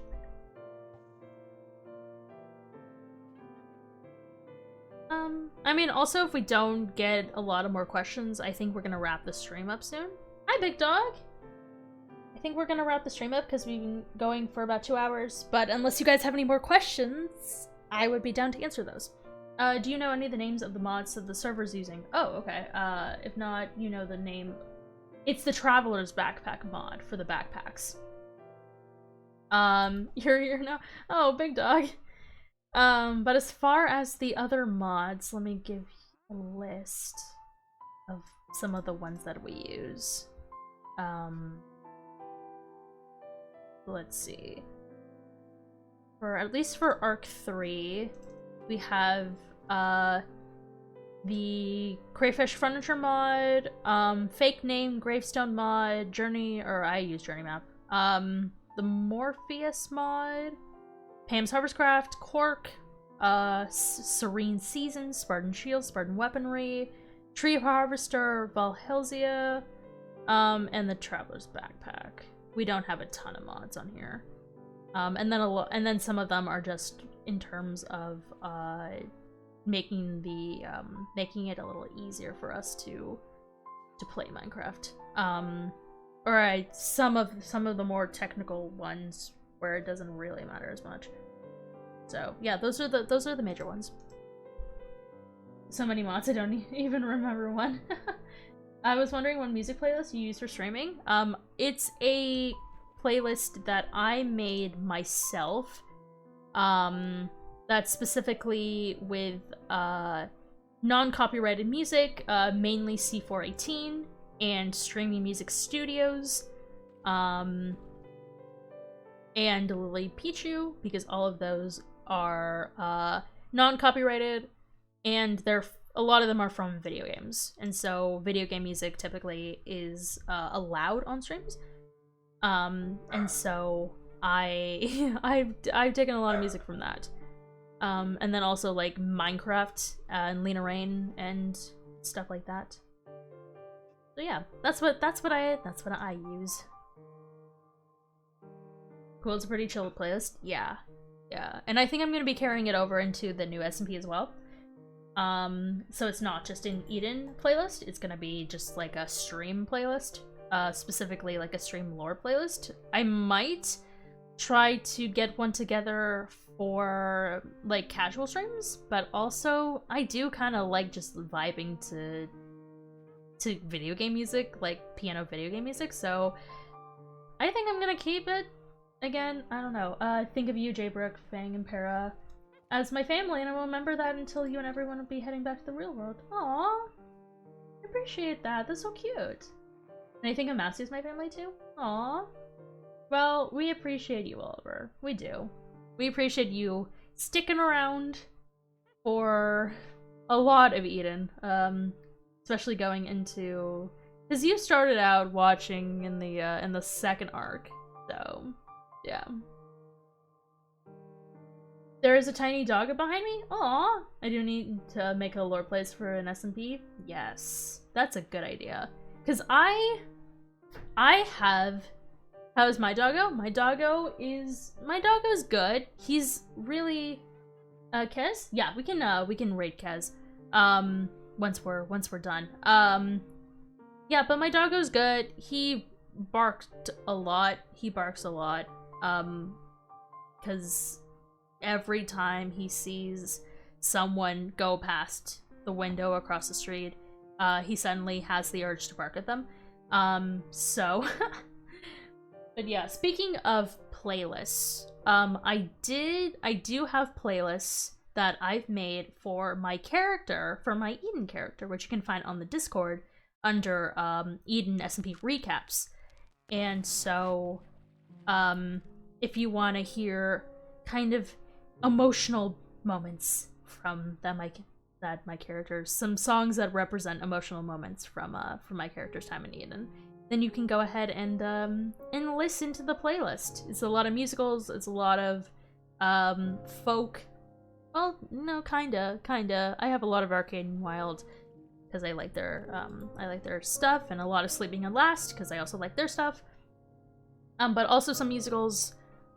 I mean, also, if we don't get a lot of more questions, I think we're gonna wrap the stream up soon. Hi, Big Dog! I think we're gonna wrap the stream up because we've been going for about 2 hours, but unless you guys have any more questions, I would be down to answer those. Do you know any of the names of the mods that the server's using? Oh, okay. If not, you know the name. It's the Traveler's Backpack mod for the backpacks. You're here now? Oh, Big Dog. But as far as the other mods, let me give you a list of some of the ones that we use. Let's see. At least for Arc 3, we have, the Crayfish Furniture mod, Fake Name Gravestone mod, I use Journey Map, the Morpheus mod, Pam's Harvestcraft, Cork, Serene Seasons, Spartan Shield, Spartan Weaponry, Tree Harvester, Valhylsia, and the Traveler's Backpack. We don't have a ton of mods on here. And then some of them are just in terms of making it a little easier for us to play Minecraft. Some of the more technical ones where it doesn't really matter as much. So yeah, those are the major ones. So many mods, I don't even remember one. I was wondering what music playlist you use for streaming. It's a playlist that I made myself. That's specifically with non-copyrighted music, mainly C418 and Streaming Music Studios, and Lily Pichu, because all of those are non-copyrighted, and a lot of them are from video games, and so video game music typically is allowed on streams. And so I've taken a lot of music from that. And then also like Minecraft and Lena Rain and stuff like that. So yeah, that's what I use. Cool, it's a pretty chill playlist. Yeah. And I think I'm gonna be carrying it over into the new SMP as well. So it's not just an Eden playlist, it's gonna be just like a stream playlist. Specifically like a stream lore playlist. I might try to get one together for like casual streams, but also I do kind of like just vibing to video game music, like piano video game music, so I think I'm gonna keep it. Again, I don't know. Think of you, Jaybrook, Fang, and Para as my family, and I will remember that until you and everyone will be heading back to the real world. Aww, I appreciate that. That's so cute. And I think Amasia's my family too? Aww. Well, we appreciate you, Oliver. We do. We appreciate you sticking around for a lot of Eden. Especially going into... because you started out watching in the second arc, so yeah. There is a tiny doggo behind me? Aww. I do need to make a lore place for an SMP? Yes. That's a good idea. Because I have... How's my doggo? My doggo's good. He's really... Kez? Yeah, we can raid Kez. Once we're done. Yeah, but my doggo's good. He barked a lot. He barks a lot. Because every time he sees someone go past the window across the street, he suddenly has the urge to bark at them. So... But yeah, speaking of playlists, I do have playlists that I've made for my character, for my Eden character, which you can find on the Discord under EdenSMP Recaps. And so, if you want to hear kind of emotional moments from my characters, some songs that represent emotional moments from my character's time in Eden, then you can go ahead and listen to the playlist. It's a lot of musicals, it's a lot of folk. Well, no, kinda. I have a lot of Arcade and Wild because I like their stuff, and a lot of Sleeping at Last because I also like their stuff. But also some musicals,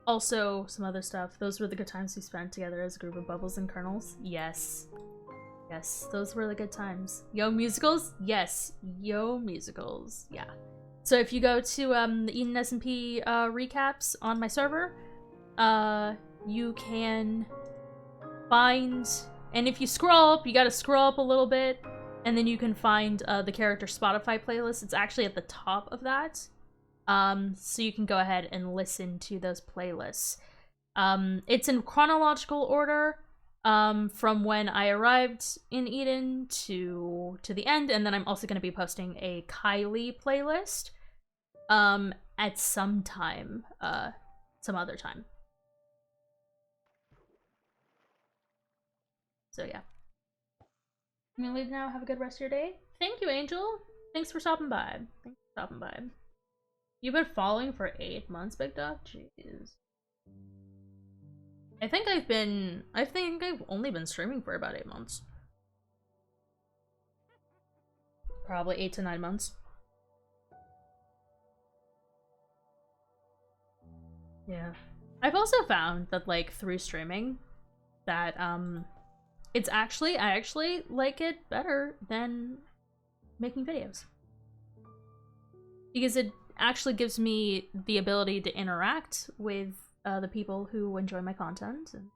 also some other stuff. Those were the good times we spent together as a group of Bubbles and Kernels. Yes. Yes, those were the good times. Yo musicals? Yes. Yo musicals. Yeah. So if you go to the EdenSMP recaps on my server, you can find, and if you scroll up, you gotta scroll up a little bit, and then you can find the character Spotify playlist. It's actually at the top of that. So you can go ahead and listen to those playlists. It's in chronological order, from when I arrived in Eden to the end, and then I'm also going to be posting a Kylie playlist, at some time, some other time. So yeah. I'm gonna leave now. Have a good rest of your day. Thank you, Angel. Thanks for stopping by. You've been following for 8 months, Big Dog? Jeez. I think I've only been streaming for about 8 months. Probably 8 to 9 months. Yeah. I've also found that, like, through streaming, that, I actually like it better than making videos. Because it actually gives me the ability to interact with the people who enjoy my content, and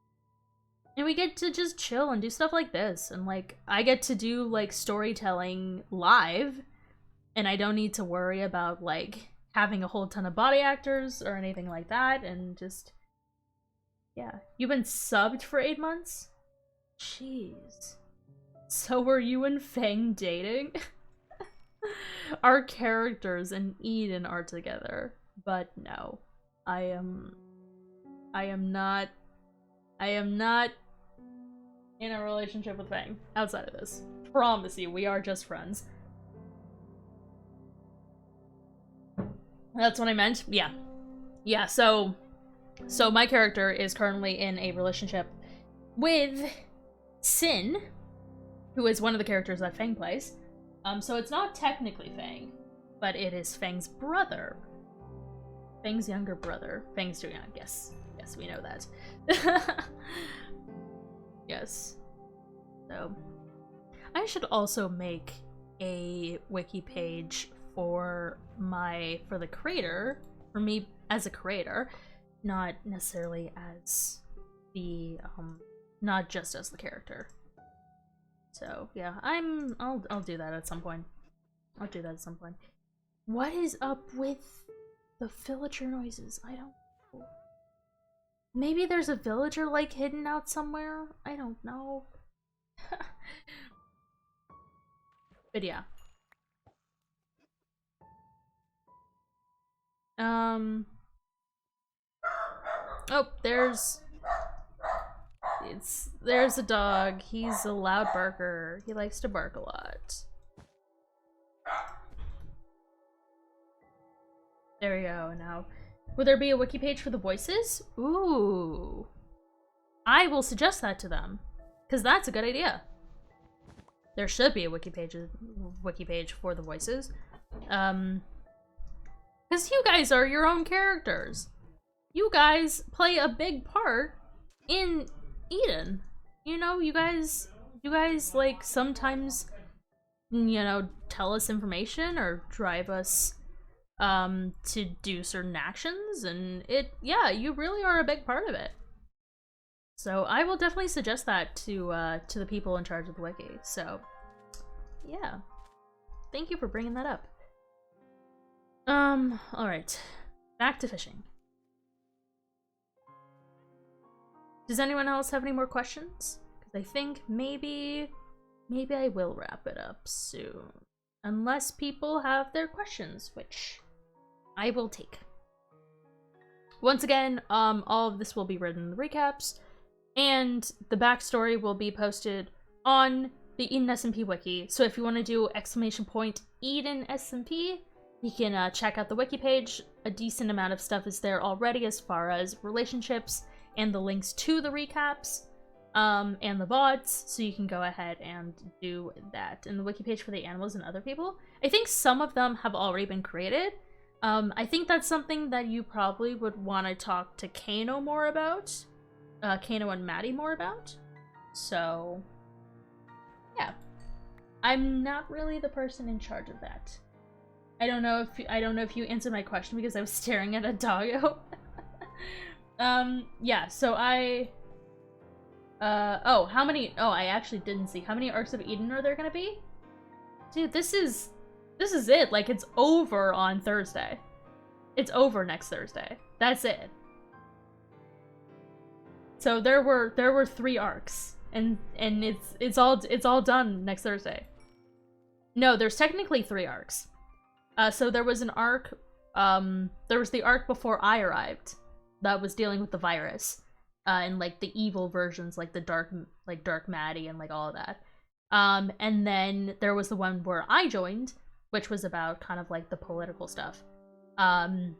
we get to just chill and do stuff like this, and like I get to do like storytelling live, and I don't need to worry about like having a whole ton of body actors or anything like that, and just yeah. You've been subbed for 8 months? Jeez. So were you and Fang dating? Our characters in Eden are together, but no, I am not in a relationship with Fang outside of this. Promise you, we are just friends. That's what I meant. Yeah. So my character is currently in a relationship with Sin, who is one of the characters that Fang plays. So it's not technically Fang, but it is Fang's brother. Fang's younger brother. Fang's too young, yes. Yes, we know that. Yes. So, I should also make a wiki page for the creator, for me as a creator, not necessarily as the, not just as the character. So yeah, I'll do that at some point. What is up with the villager noises? I don't know. Maybe there's a villager like hidden out somewhere? I don't know. But yeah. Oh, there's a dog. He's a loud barker. He likes to bark a lot. There we go. Now, will there be a wiki page for the voices? Ooh. I will suggest that to them, because that's a good idea. There should be a wiki page for the voices. Because you guys are your own characters. You guys play a big part in Eden. You know, you guys like sometimes, you know, tell us information or drive us to do certain actions, and yeah, you really are a big part of it. So I will definitely suggest that to the people in charge of the wiki. So yeah, thank you for bringing that up. All right, back to fishing. Does anyone else have any more questions? Because I think maybe I will wrap it up soon. Unless people have their questions, which I will take. Once again, all of this will be written in the recaps, and the backstory will be posted on the EdenSMP wiki. So if you want to do !EdenSMP, you can check out the wiki page. A decent amount of stuff is there already as far as relationships and the links to the recaps. and the bots, so you can go ahead and do that. And the wiki page for the animals and other people, I think some of them have already been created. I think that's something that you probably would want to talk to Kano more about. Kano and Maddie more about. So, yeah. I'm not really the person in charge of that. I don't know if you answered my question because I was staring at a doggo. Yeah, so how many? Oh, I actually didn't see. How many Arcs of Eden are there gonna be? Dude, this is it. Like, it's over on Thursday. It's over next Thursday. That's it. So there were 3 arcs, and it's all done next Thursday. No, there's technically 3 arcs. So there was an arc. There was the arc before I arrived, that was dealing with the virus, and like the evil versions, like the dark Maddie and like all of that. And then there was the one where I joined, which was about kind of like the political stuff, and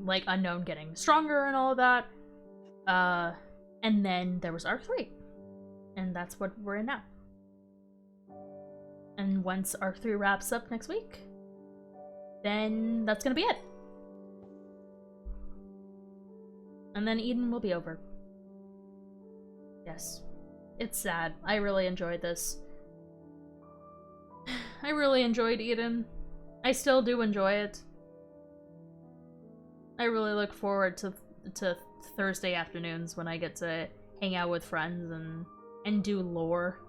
like Unknown getting stronger and all of that. And then there was Arc 3, and that's what we're in now. And once Arc 3 wraps up next week, then that's gonna be it. And then Eden will be over. Yes. It's sad. I really enjoyed this. I really enjoyed Eden. I still do enjoy it. I really look forward to Thursday afternoons when I get to hang out with friends and do lore.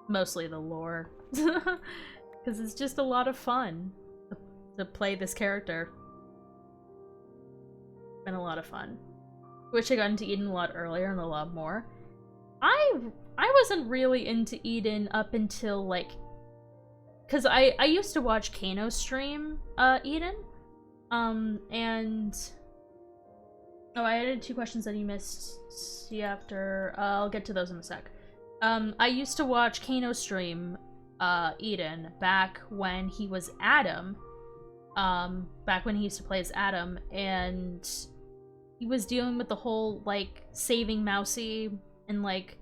Mostly the lore. Because it's just a lot of fun to play this character. It's been a lot of fun. Wish I got into Eden a lot earlier and a lot more. I wasn't really into Eden up until like, because I used to watch Kano stream Eden, and oh, I added 2 questions that you missed. See after. I'll get to those in a sec. I used to watch Kano stream Eden back when he was Adam. Back when he used to play as Adam, and he was dealing with the whole like saving Mousy, and like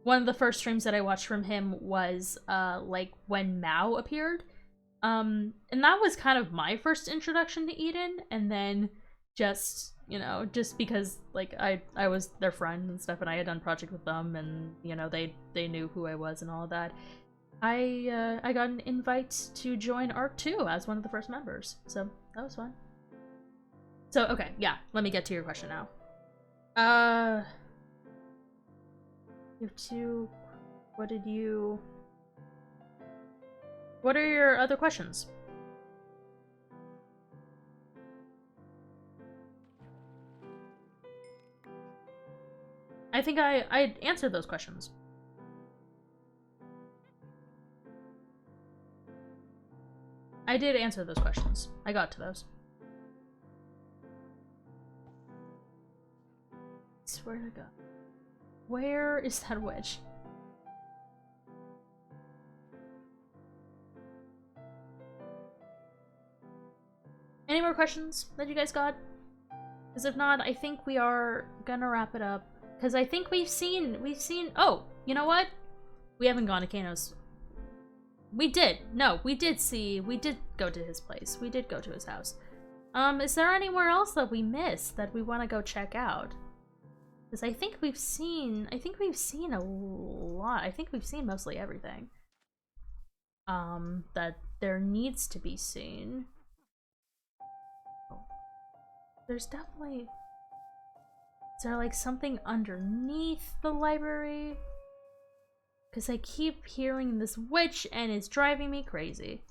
one of the first streams that I watched from him was like when Mao appeared. And that was kind of my first introduction to Eden, and then just, you know, just because like I was their friend and stuff, and I had done project with them, and you know, they knew who I was and all of that. I got an invite to join Arc 2 as one of the first members, so that was fun. So okay, yeah, let me get to your question now. You have 2. What are your other questions? I think I answered those questions. I did answer those questions. I got to those. I swear to God. Where is that witch? Any more questions that you guys got? Because if not, I think we are gonna wrap it up. Because I think we've seen, oh, you know what? We haven't gone to Kano's. We did. No, we did go to his place. We did go to his house. Is there anywhere else that we missed that we want to go check out? Because I think we've seen a lot. I think we've seen mostly everything. That there needs to be seen. There's definitely... Is there like something underneath the library? Because I keep hearing this witch and it's driving me crazy.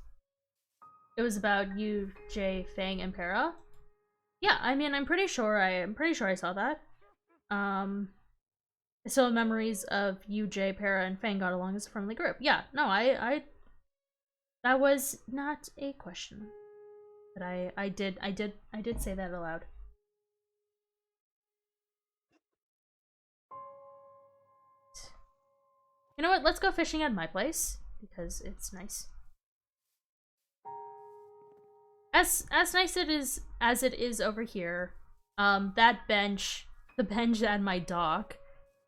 It was about you, Jay, Fang, and Para. Yeah, I mean, I'm pretty sure I saw that. I still have memories of you, Jay, Para, and Fang got along as a friendly group. Yeah, no, that was not a question. But I did say that aloud. You know what? Let's go fishing at my place because it's nice. As nice as it is over here. That bench, the bench at my dock,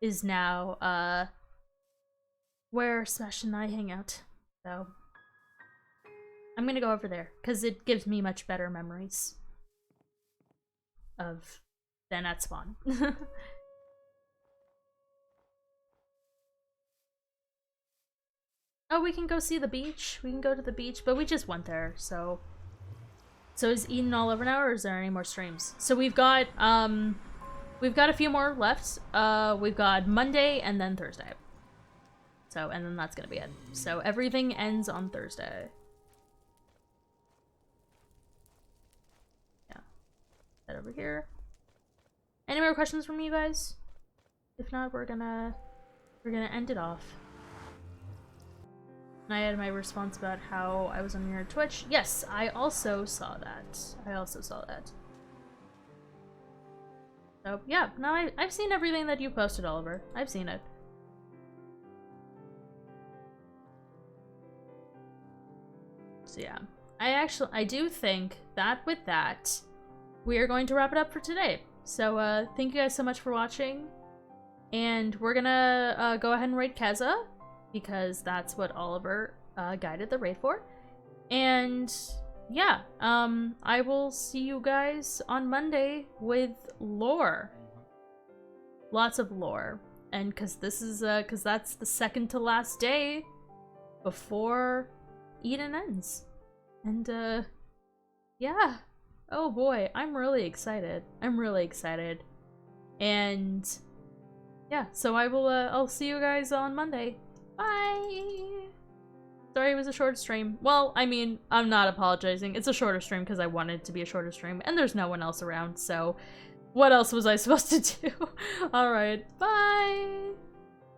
is now, where Sebastian and I hang out. So, I'm gonna go over there, because it gives me much better memories of than at spawn. Oh, we can go see the beach. We can go to the beach, but we just went there, so... So is Eden all over now, or is there any more streams? So we've got a few more left. We've got Monday and then Thursday. So, and then that's gonna be it. So everything ends on Thursday. Yeah. Head over here. Any more questions from you guys? If not, we're gonna end it off. And I had my response about how I was on your Twitch. Yes, I also saw that. So, yeah, no, I've seen everything that you posted, Oliver. I've seen it. So, yeah. I do think that with that, we are going to wrap it up for today. So, thank you guys so much for watching. And we're gonna go ahead and raid Keza, because that's what Oliver guided the raid for. And yeah, I will see you guys on Monday with lore. Lots of lore. And because this is, because that's the second to last day before Eden ends. And, yeah. Oh boy, I'm really excited. And yeah, so I will, I'll see you guys on Monday. Bye! Sorry it was a short stream. Well, I mean, I'm not apologizing. It's a shorter stream because I wanted it to be a shorter stream, and there's no one else around, so what else was I supposed to do? Alright, bye!